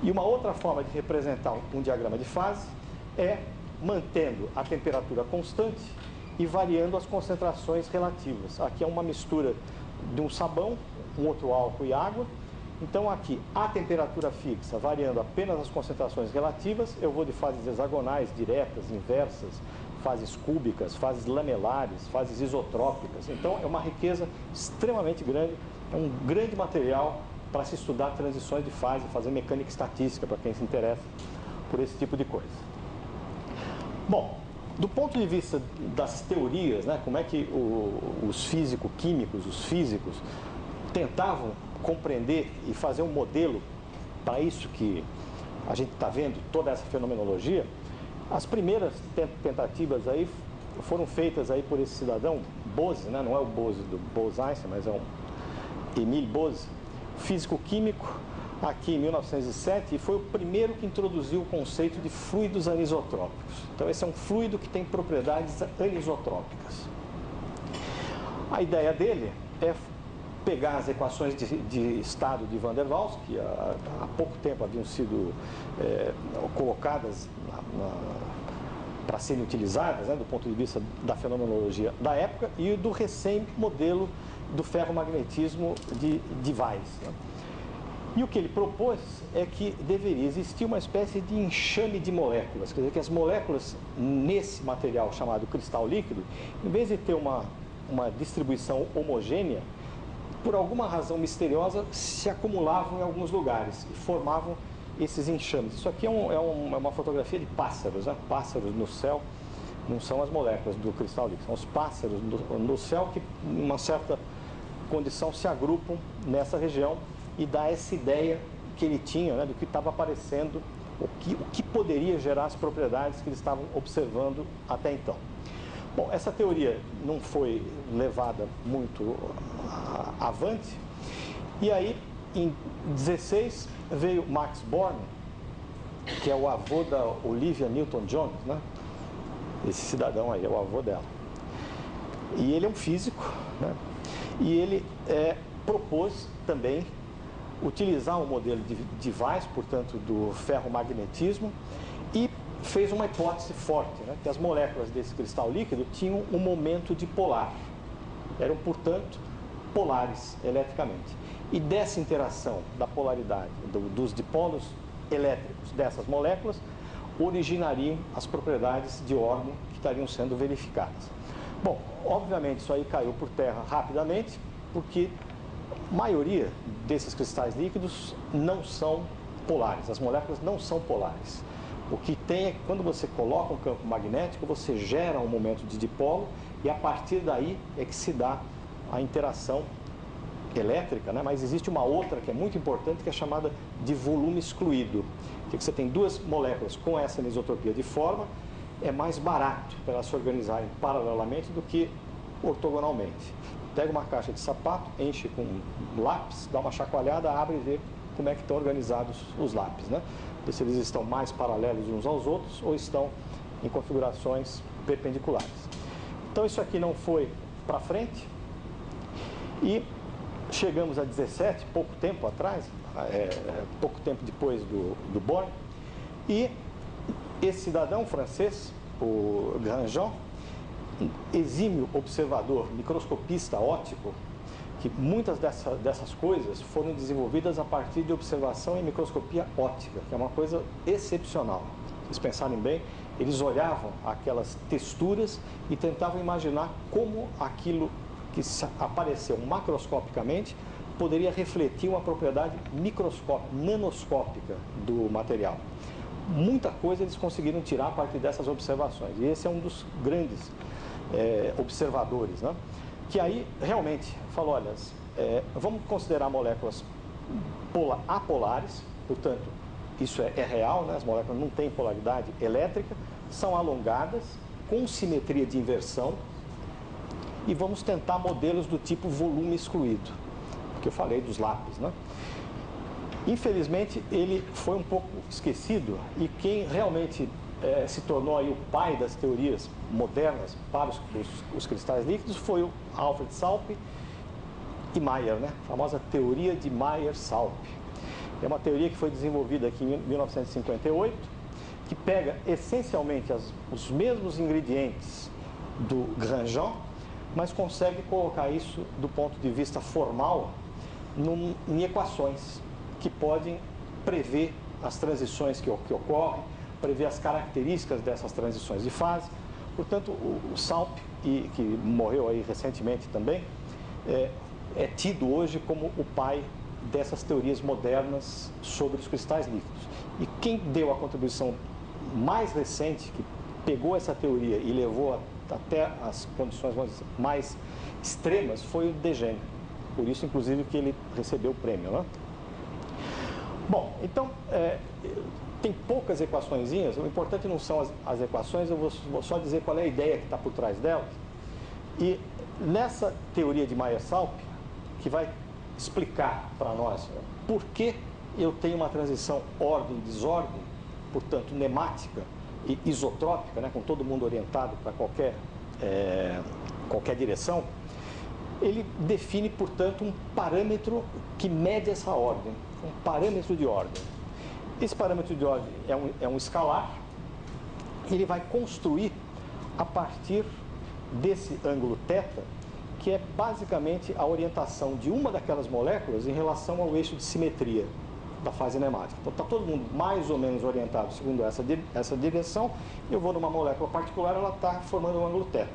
E uma outra forma de representar um diagrama de fase é mantendo a temperatura constante e variando as concentrações relativas. Aqui é uma mistura de um sabão, um outro álcool e água. Então aqui, a temperatura fixa, variando apenas as concentrações relativas, eu vou de fases hexagonais, diretas, inversas, fases cúbicas, fases lamelares, fases isotrópicas. Então é uma riqueza extremamente grande, é um grande material para se estudar transições de fase, fazer mecânica estatística, para quem se interessa por esse tipo de coisa. Bom, do ponto de vista das teorias, né, como é que os físico-químicos, os físicos, tentavam compreender e fazer um modelo para isso que a gente está vendo, toda essa fenomenologia, as primeiras tentativas aí foram feitas aí por esse cidadão, Bose, né? Não é o Bose do Bose-Einstein, mas é um Emile Bose, físico-químico, aqui em 1907, e foi o primeiro que introduziu o conceito de fluidos anisotrópicos. Então esse é um fluido que tem propriedades anisotrópicas. A ideia dele é pegar as equações de estado de Van der Waals, que há pouco tempo haviam sido colocadas para serem utilizadas, né, do ponto de vista da fenomenologia da época, e do recém-modelo do ferromagnetismo de Weiss, né? E o que ele propôs é que deveria existir uma espécie de enxame de moléculas, quer dizer, que as moléculas nesse material chamado cristal líquido, em vez de ter uma distribuição homogênea, por alguma razão misteriosa, se acumulavam em alguns lugares e formavam esses enxames. Isso aqui é uma fotografia de pássaros, né? Pássaros no céu, não são as moléculas do cristal líquido, são os pássaros no céu que, em uma certa condição, se agrupam nessa região e dá essa ideia que ele tinha, né, do que estava aparecendo, o que poderia gerar as propriedades que eles estavam observando até então. Bom, essa teoria não foi levada muito avante, e aí, em 16, veio Max Born, que é o avô da Olivia Newton-John, né? Esse cidadão aí é o avô dela. E ele é um físico, né? E ele propôs também utilizar o modelo de Weiss, portanto, do ferromagnetismo, e fez uma hipótese forte, né, que as moléculas desse cristal líquido tinham um momento dipolar. Eram, portanto, polares eletricamente. E dessa interação da polaridade dos dipolos elétricos dessas moléculas, originariam as propriedades de Ormo que estariam sendo verificadas. Bom, obviamente isso aí caiu por terra rapidamente, porque a maioria desses cristais líquidos não são polares, as moléculas não são polares. O que tem é que quando você coloca um campo magnético, você gera um momento de dipolo e a partir daí é que se dá a interação elétrica, né? Mas existe uma outra que é muito importante, que é chamada de volume excluído. Que você tem duas moléculas com essa anisotropia de forma, é mais barato para elas se organizarem paralelamente do que ortogonalmente. Pega uma caixa de sapato, enche com lápis, dá uma chacoalhada, abre e vê como é que estão organizados os lápis, né? Se eles estão mais paralelos uns aos outros ou estão em configurações perpendiculares. Então isso aqui não foi para frente e chegamos a 17, pouco tempo atrás, pouco tempo depois do Bohr, e esse cidadão francês, o Grandjean, exímio observador, microscopista óptico, que muitas dessas coisas foram desenvolvidas a partir de observação em microscopia óptica, que é uma coisa excepcional. Se vocês pensarem bem, eles olhavam aquelas texturas e tentavam imaginar como aquilo que apareceu macroscopicamente poderia refletir uma propriedade microscópica, nanoscópica do material. Muita coisa eles conseguiram tirar a partir dessas observações. E esse é um dos grandes observadores, né? Que aí realmente falou, olha, vamos considerar moléculas apolares, portanto, isso é real, né? As moléculas não têm polaridade elétrica, são alongadas, com simetria de inversão, e vamos tentar modelos do tipo volume excluído, que eu falei dos lápis, né? Infelizmente, ele foi um pouco esquecido, e quem realmente se tornou aí o pai das teorias modernas para os cristais líquidos foi o Alfred Salp e Mayer, né? A famosa teoria de Mayer-Salp. É uma teoria que foi desenvolvida aqui em 1958, que pega essencialmente os mesmos ingredientes do Grandjean, mas consegue colocar isso do ponto de vista formal em equações que podem prever as transições que ocorrem, prever as características dessas transições de fase. Portanto, o Salp, que morreu aí recentemente também, é tido hoje como o pai dessas teorias modernas sobre os cristais líquidos. E quem deu a contribuição mais recente, que pegou essa teoria e levou até as condições mais extremas, foi o De Gennes. Por isso, inclusive, que ele recebeu o prêmio, né? Bom, então, tem poucas equaçõezinhas, o importante não são as equações, eu vou só dizer qual é a ideia que está por trás delas. E nessa teoria de Mayer-Salp, que vai explicar para nós por que eu tenho uma transição ordem-desordem, portanto, nemática e isotrópica, né, com todo mundo orientado para qualquer direção, ele define, portanto, um parâmetro que mede essa ordem, um parâmetro de ordem. Esse parâmetro de ordem é um escalar, ele vai construir a partir desse ângulo θ, que é basicamente a orientação de uma daquelas moléculas em relação ao eixo de simetria da fase nemática. Então, está todo mundo mais ou menos orientado segundo essa direção, eu vou numa molécula particular, ela está formando um ângulo θ.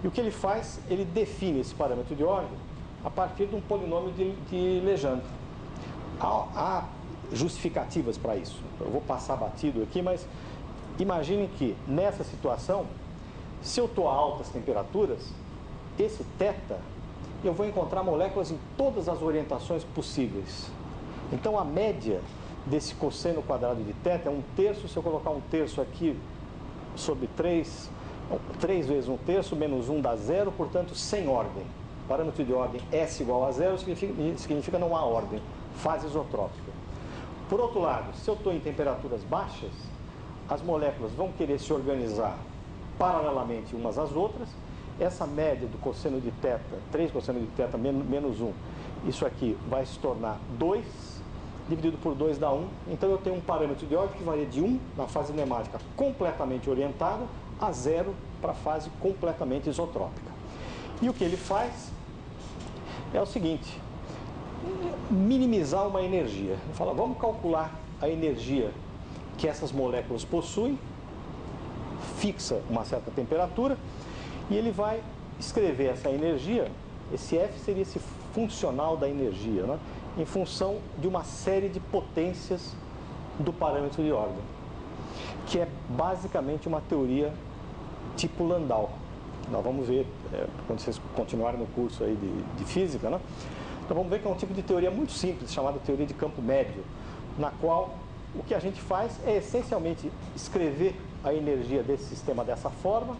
E o que ele faz? Ele define esse parâmetro de ordem a partir de um polinômio de Legendre. Há justificativas para isso. Eu vou passar batido aqui, mas imaginem que nessa situação, se eu estou a altas temperaturas, esse θ, eu vou encontrar moléculas em todas as orientações possíveis. Então, a média desse cosseno quadrado de θ é 1/3. Se eu colocar 1/3 aqui sobre 3 vezes 1/3 menos 1 dá 0, portanto, sem ordem. Parâmetro de ordem S igual a 0 significa não há ordem, fase isotrópica. Por outro lado, se eu estou em temperaturas baixas, as moléculas vão querer se organizar paralelamente umas às outras. Essa média do cosseno de θ, 3 cosseno de θ menos 1, isso aqui vai se tornar 2, dividido por 2 dá 1. Então eu tenho um parâmetro de ordem que varia de 1 na fase nemática completamente orientado a 0 para a fase completamente isotrópica. E o que ele faz é o seguinte: minimizar uma energia. Ele fala, vamos calcular a energia que essas moléculas possuem, fixa uma certa temperatura, E ele vai escrever essa energia, esse F seria esse funcional da energia, né? Em função de uma série de potências do parâmetro de ordem, que é basicamente uma teoria tipo Landau. Nós vamos ver, quando vocês continuarem no curso aí de física, né? Então vamos ver que é um tipo de teoria muito simples, chamada teoria de campo médio, na qual o que a gente faz é essencialmente escrever a energia desse sistema dessa forma,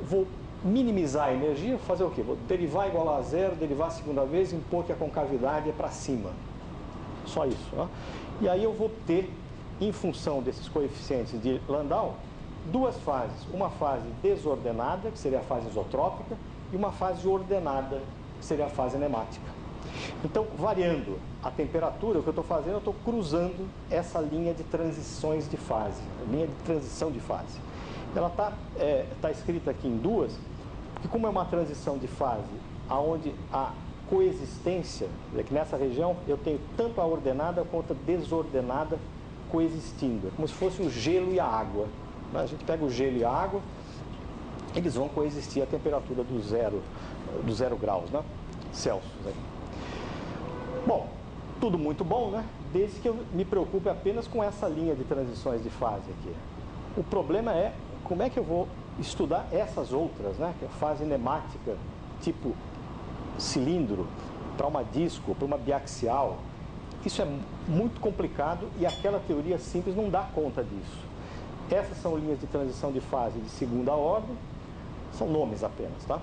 vou minimizar a energia, fazer o quê? Vou derivar igual a zero, derivar a segunda vez, impor que a concavidade é para cima. Só isso, né? E aí eu vou ter, em função desses coeficientes de Landau, duas fases. Uma fase desordenada, que seria a fase isotrópica, e uma fase ordenada, que seria a fase nemática. Então, variando a temperatura, o que eu estou fazendo, eu estou cruzando essa linha de transições de fase, linha de transição de fase. Ela tá escrita aqui em duas, porque como é uma transição de fase, onde a coexistência, é que nessa região eu tenho tanto a ordenada quanto a desordenada coexistindo, é como se fosse o gelo e a água. A gente pega o gelo e a água, eles vão coexistir a temperatura do zero graus, né? Celsius. Aí. Bom, tudo muito bom, né? Desde que eu me preocupe apenas com essa linha de transições de fase aqui. O problema é como é que eu vou estudar essas outras, né? Que é a fase nemática, tipo cilindro, para uma disco, para uma biaxial. Isso é muito complicado e aquela teoria simples não dá conta disso. Essas são linhas de transição de fase de segunda ordem, são nomes apenas, tá?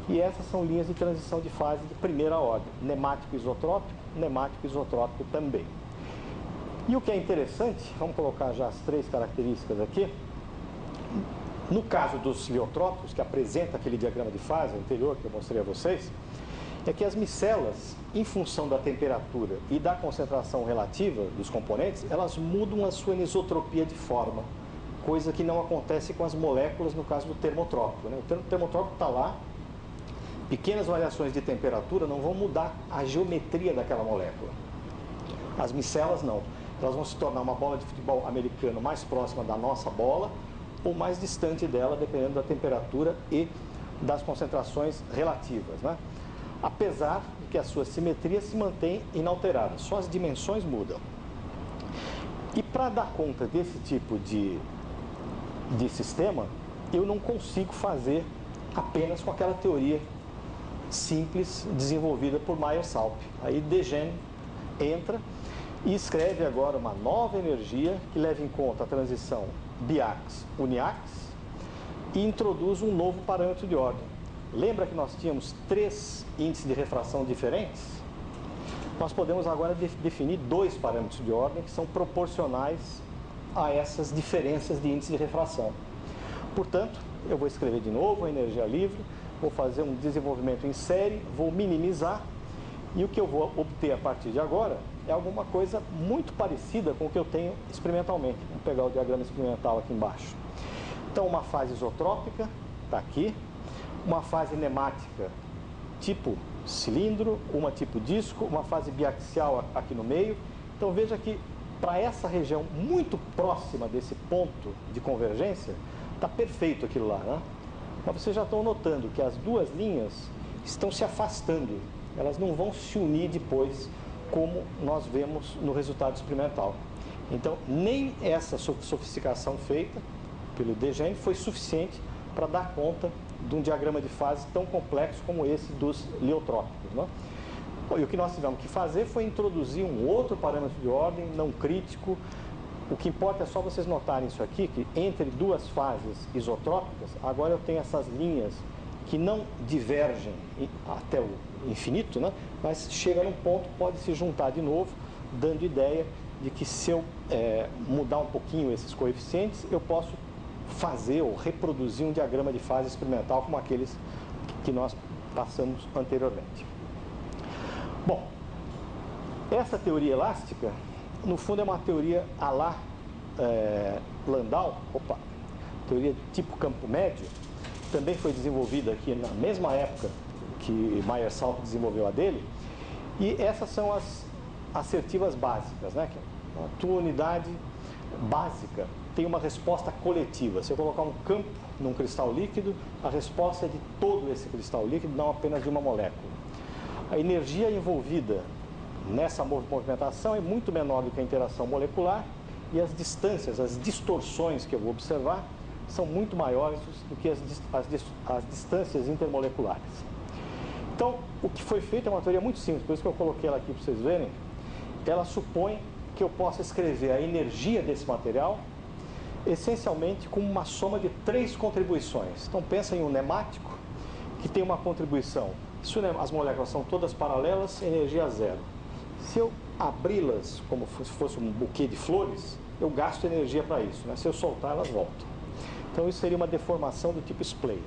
E essas são linhas de transição de fase de primeira ordem, nemático isotrópico também. E o que é interessante, vamos colocar já as três características aqui. No caso dos liotrópicos, que apresenta aquele diagrama de fase anterior que eu mostrei a vocês, é que as micelas, em função da temperatura e da concentração relativa dos componentes, elas mudam a sua anisotropia de forma, coisa que não acontece com as moléculas no caso do termotrópico, né? O termotrópico está lá, pequenas variações de temperatura não vão mudar a geometria daquela molécula. As micelas não, elas vão se tornar uma bola de futebol americano mais próxima da nossa bola ou mais distante dela, dependendo da temperatura e das concentrações relativas, né? Apesar de que a sua simetria se mantém inalterada, só as dimensões mudam. E para dar conta desse tipo de sistema, eu não consigo fazer apenas com aquela teoria simples desenvolvida por Meyer-Salp. Aí Degen entra e escreve agora uma nova energia que leva em conta a transição biax-uniax e introduz um novo parâmetro de ordem. Lembra que nós tínhamos 3 índices de refração diferentes? Nós podemos agora definir 2 parâmetros de ordem que são proporcionais a essas diferenças de índice de refração. Portanto, eu vou escrever de novo a energia livre, vou fazer um desenvolvimento em série, vou minimizar e o que eu vou obter a partir de agora é alguma coisa muito parecida com o que eu tenho experimentalmente. Vamos pegar o diagrama experimental aqui embaixo. Então, uma fase isotrópica está aqui, uma fase nemática tipo cilindro, uma tipo disco, uma fase biaxial aqui no meio. Então veja que para essa região muito próxima desse ponto de convergência, está perfeito aquilo lá, né? Mas vocês já estão notando que as duas linhas estão se afastando, elas não vão se unir depois, como nós vemos no resultado experimental. Então, nem essa sofisticação feita pelo Degen foi suficiente para dar conta de um diagrama de fase tão complexo como esse dos liotrópicos, né? E o que nós tivemos que fazer foi introduzir um outro parâmetro de ordem não crítico. O que importa é só vocês notarem isso aqui, que entre duas fases isotrópicas, agora eu tenho essas linhas que não divergem até o infinito, né? Mas chega num ponto, pode se juntar de novo, dando ideia de que se eu mudar um pouquinho esses coeficientes, eu posso fazer ou reproduzir um diagrama de fase experimental como aqueles que nós passamos anteriormente. Bom, essa teoria elástica, no fundo, é uma teoria à la Landau, teoria tipo campo médio, também foi desenvolvida aqui na mesma época que Meyer-Salp desenvolveu a dele, e essas são as assertivas básicas, né? A tua unidade básica tem uma resposta coletiva. Se eu colocar um campo num cristal líquido, a resposta é de todo esse cristal líquido, não apenas de uma molécula. A energia envolvida nessa movimentação é muito menor do que a interação molecular e as distâncias, as distorções que eu vou observar são muito maiores do que as distâncias intermoleculares. Então, o que foi feito é uma teoria muito simples, por isso que eu coloquei ela aqui para vocês verem. Ela supõe que eu possa escrever a energia desse material essencialmente como uma soma de 3 contribuições. Então, pensa em um nemático que tem uma contribuição. Se as moléculas são todas paralelas, energia zero. Se eu abri-las como se fosse um buquê de flores, eu gasto energia para isso, né? Se eu soltar, elas voltam. Então, isso seria uma deformação do tipo splay.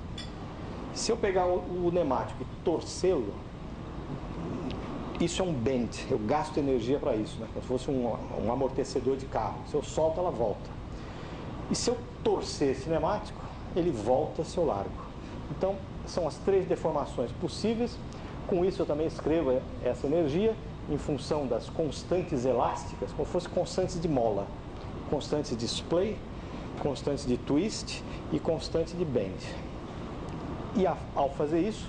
Se eu pegar o nemático e torcê-lo, isso é um bend, eu gasto energia para isso, né? Como se fosse um amortecedor de carro. Se eu solto, ela volta. E se eu torcer esse nemático, ele volta se eu largo. Então, são as 3 deformações possíveis. Com isso, eu também escrevo essa energia em função das constantes elásticas, como se fossem constantes de mola, constantes de splay, constantes de twist e constante de bend. E ao fazer isso,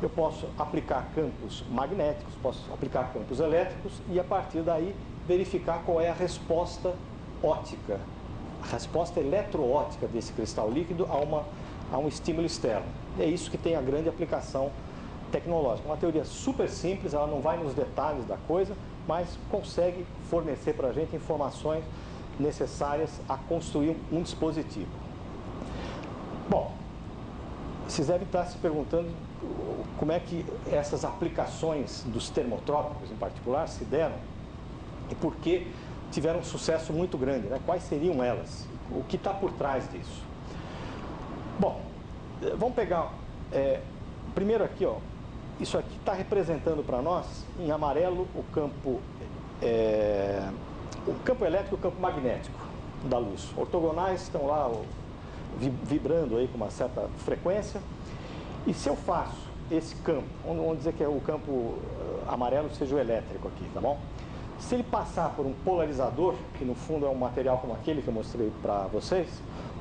eu posso aplicar campos magnéticos, posso aplicar campos elétricos e a partir daí verificar qual é a resposta óptica, a resposta eletroóptica desse cristal líquido a um estímulo externo. E é isso que tem a grande aplicação tecnológica. Uma teoria super simples, ela não vai nos detalhes da coisa, mas consegue fornecer para a gente informações necessárias a construir um dispositivo. Bom, vocês devem estar se perguntando como é que essas aplicações dos termotrópicos, em particular, se deram e por que tiveram um sucesso muito grande, né? Quais seriam elas? O que está por trás disso? Bom, vamos pegar, primeiro aqui, ó, isso aqui está representando para nós, em amarelo, o campo elétrico e o campo magnético da luz. Ortogonais estão lá vibrando aí com uma certa frequência. E se eu faço esse campo, vamos dizer que o campo amarelo seja o elétrico aqui, tá bom? Se ele passar por um polarizador, que no fundo é um material como aquele que eu mostrei para vocês,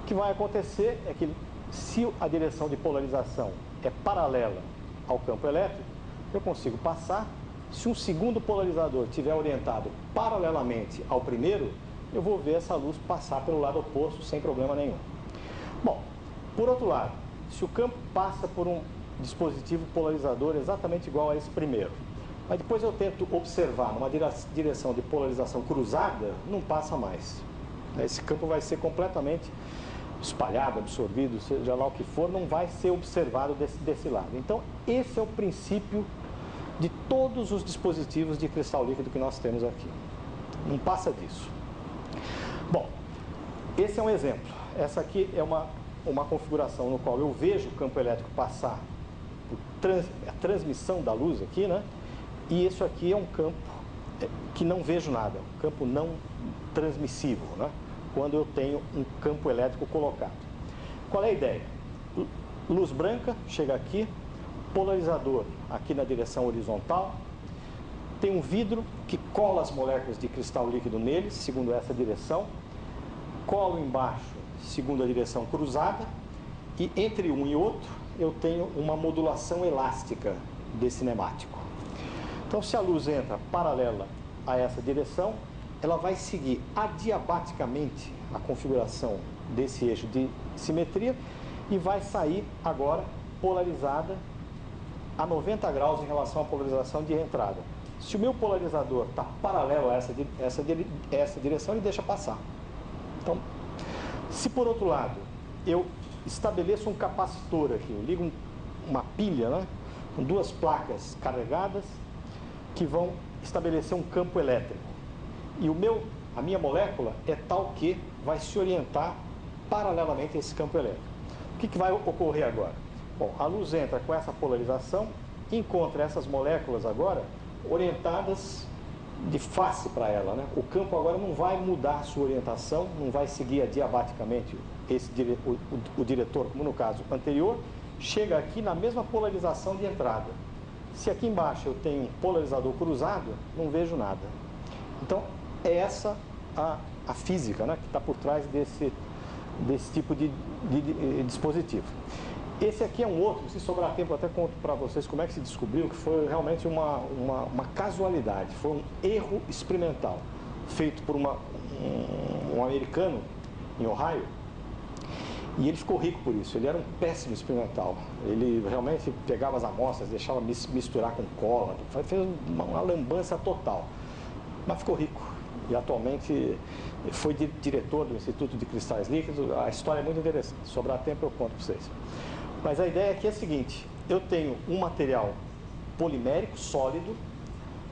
o que vai acontecer é que se a direção de polarização é paralela ao campo elétrico, eu consigo passar. Se um segundo polarizador estiver orientado paralelamente ao primeiro, eu vou ver essa luz passar pelo lado oposto sem problema nenhum. Bom, por outro lado, se o campo passa por um dispositivo polarizador exatamente igual a esse primeiro, mas depois eu tento observar numa direção de polarização cruzada, não passa mais. Esse campo vai ser completamente espalhado, absorvido, seja lá o que for, não vai ser observado desse lado. Então, esse é o princípio de todos os dispositivos de cristal líquido que nós temos aqui. Não passa disso. Bom, esse é um exemplo. Essa aqui é uma configuração no qual eu vejo o campo elétrico passar por a transmissão da luz aqui, né? E isso aqui é um campo que não vejo nada, um campo não transmissível, né? Quando eu tenho um campo elétrico colocado. Qual é a ideia? Luz branca chega aqui, polarizador aqui na direção horizontal, tem um vidro que cola as moléculas de cristal líquido nele, segundo essa direção, colo embaixo, segundo a direção cruzada, e entre um e outro eu tenho uma modulação elástica desse nemático. Então, se a luz entra paralela a essa direção, ela vai seguir adiabaticamente a configuração desse eixo de simetria e vai sair agora polarizada a 90 graus em relação à polarização de entrada. Se o meu polarizador está paralelo a essa direção, ele deixa passar. Então, se por outro lado eu estabeleço um capacitor aqui, eu ligo uma pilha, né, com 2 placas carregadas que vão estabelecer um campo elétrico. E a minha molécula é tal que vai se orientar paralelamente a esse campo elétrico. O que vai ocorrer agora? Bom, a luz entra com essa polarização, encontra essas moléculas agora orientadas de face para ela, né? O campo agora não vai mudar a sua orientação, não vai seguir adiabaticamente o diretor, como no caso anterior, chega aqui na mesma polarização de entrada. Se aqui embaixo eu tenho um polarizador cruzado, não vejo nada. Então, é essa a a física, né, que está por trás desse tipo de dispositivo. Esse aqui é um outro, se sobrar tempo eu até conto para vocês como é que se descobriu, que foi realmente uma casualidade, foi um erro experimental feito por um americano em Ohio, e ele ficou rico por isso. Ele era um péssimo experimental, ele realmente pegava as amostras, deixava misturar com cola, fez uma lambança total, mas ficou rico. E atualmente foi diretor do Instituto de Cristais Líquidos. A história é muito interessante, se sobrar tempo eu conto para vocês. Mas a ideia aqui é a seguinte: eu tenho um material polimérico sólido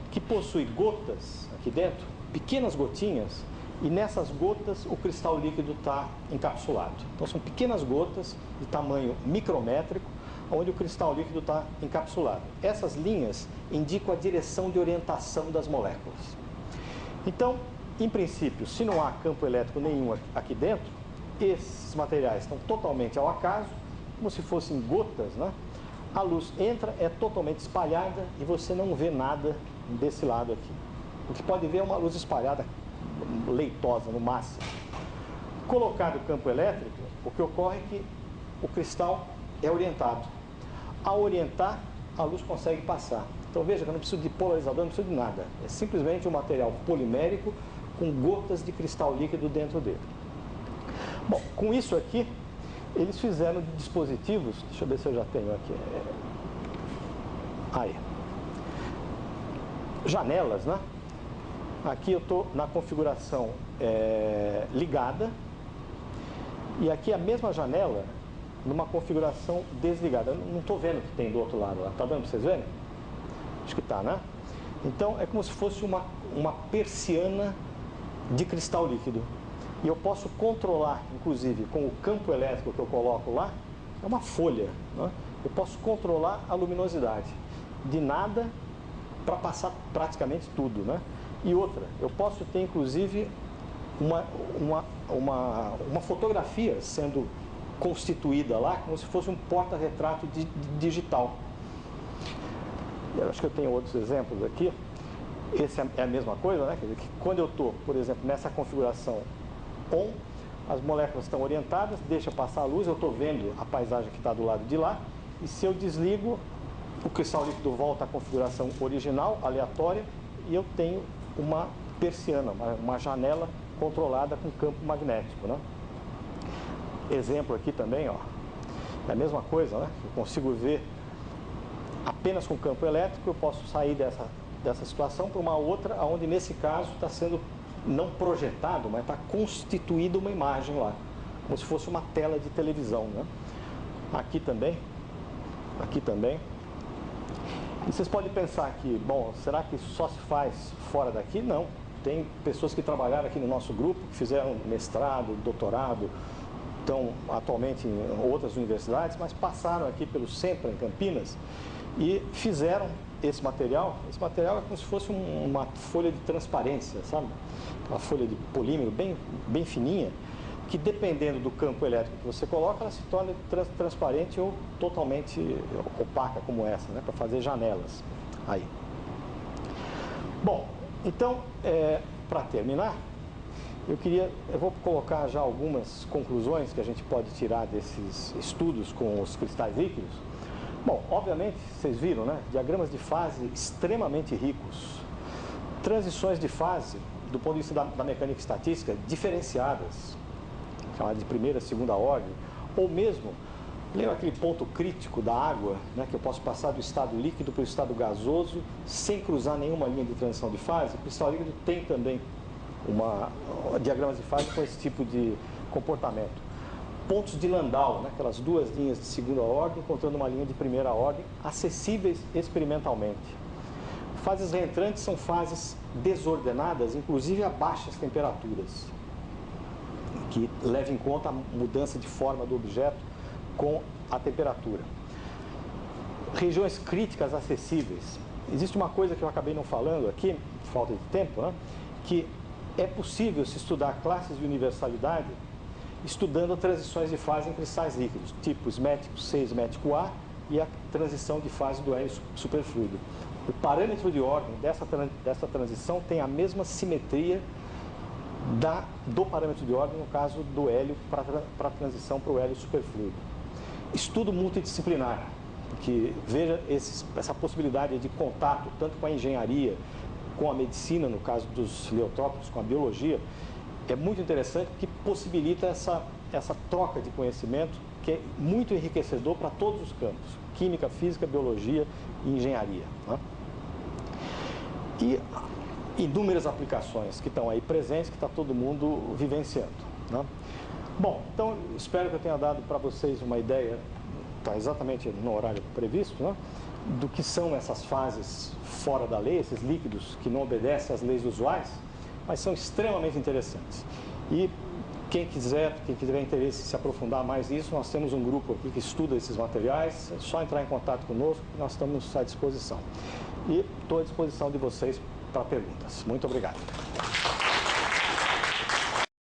que possui gotas aqui dentro, pequenas gotinhas, e nessas gotas o cristal líquido está encapsulado. Então são pequenas gotas de tamanho micrométrico, onde o cristal líquido está encapsulado. Essas linhas indicam a direção de orientação das moléculas. Então, em princípio, se não há campo elétrico nenhum aqui dentro, esses materiais estão totalmente ao acaso, como se fossem gotas, né? A luz entra, é totalmente espalhada e você não vê nada desse lado aqui. O que pode ver é uma luz espalhada, leitosa no máximo. Colocado o campo elétrico, o que ocorre é que o cristal é orientado. Ao orientar, a luz consegue passar. Então veja que eu não preciso de polarizador, não preciso de nada. É simplesmente um material polimérico com gotas de cristal líquido dentro dele. Bom, com isso aqui, eles fizeram dispositivos, deixa eu ver se eu já tenho aqui. Aí. Janelas, né? Aqui eu estou na configuração ligada, e aqui a mesma janela numa configuração desligada. Eu não estou vendo o que tem do outro lado lá. Está dando para vocês verem? Acho que está, né? Então é como se fosse uma persiana de cristal líquido. E eu posso controlar, inclusive, com o campo elétrico que eu coloco lá, é uma folha, né? Eu posso controlar a luminosidade, de nada para passar praticamente tudo, né? E outra, eu posso ter, inclusive, uma fotografia sendo constituída lá, como se fosse um porta-retrato digital. Eu acho que eu tenho outros exemplos aqui. Esse é a mesma coisa, né? Quer dizer, que quando eu estou, por exemplo, nessa configuração on, as moléculas estão orientadas, deixa passar a luz, eu estou vendo a paisagem que está do lado de lá, e se eu desligo, o cristal líquido volta à configuração original, aleatória, e eu tenho uma persiana, uma janela controlada com campo magnético, né? Exemplo aqui também, ó, é a mesma coisa, né? Eu consigo ver apenas com campo elétrico, eu posso sair dessa situação para uma outra, onde nesse caso está sendo não projetado, mas está constituída uma imagem lá, como se fosse uma tela de televisão, né? Aqui também. E vocês podem pensar que, bom, será que isso só se faz fora daqui? Não. Tem pessoas que trabalharam aqui no nosso grupo, que fizeram mestrado, doutorado, estão atualmente em outras universidades, mas passaram aqui pelo SEMPRA, em Campinas, e fizeram esse material. Esse material é como se fosse uma folha de transparência, sabe? Uma folha de polímero bem fininha, que dependendo do campo elétrico que você coloca, ela se torna transparente ou totalmente opaca, como essa, né? Para fazer janelas. Aí. Bom, então, para terminar, eu vou colocar já algumas conclusões que a gente pode tirar desses estudos com os cristais líquidos. Bom, obviamente, vocês viram, né? Diagramas de fase extremamente ricos. Transições de fase, do ponto de vista da mecânica estatística, diferenciadas, chamadas de primeira, segunda ordem, ou mesmo, lembra aquele ponto crítico da água, né? Que eu posso passar do estado líquido para o estado gasoso, sem cruzar nenhuma linha de transição de fase? O cristal líquido tem também diagramas de fase com esse tipo de comportamento. Pontos de Landau, né? Aquelas duas linhas de segunda ordem encontrando uma linha de primeira ordem, acessíveis experimentalmente. Fases reentrantes são fases desordenadas, inclusive a baixas temperaturas, que leva em conta a mudança de forma do objeto com a temperatura. Regiões críticas acessíveis. Existe uma coisa que eu acabei não falando aqui, por falta de tempo, né? Que é possível se estudar classes de universalidade estudando transições de fase em cristais líquidos, tipo esmético C, esmético A, e a transição de fase do hélio superfluido. O parâmetro de ordem dessa transição tem a mesma simetria do parâmetro de ordem, no caso do hélio, para a transição para o hélio superfluido. Estudo multidisciplinar, que veja essa possibilidade de contato, tanto com a engenharia, com a medicina, no caso dos heliotrópicos, com a biologia, é muito interessante, porque possibilita essa troca de conhecimento, que é muito enriquecedor para todos os campos, química, física, biologia e engenharia, né? E inúmeras aplicações que estão aí presentes, que está todo mundo vivenciando, né? Bom, então espero que eu tenha dado para vocês uma ideia, está exatamente no horário previsto, né, do que são essas fases fora da lei, esses líquidos que não obedecem às leis usuais, mas são extremamente interessantes. E quem tiver interesse em se aprofundar mais nisso, nós temos um grupo aqui que estuda esses materiais, é só entrar em contato conosco, que nós estamos à disposição. E estou à disposição de vocês para perguntas. Muito obrigado.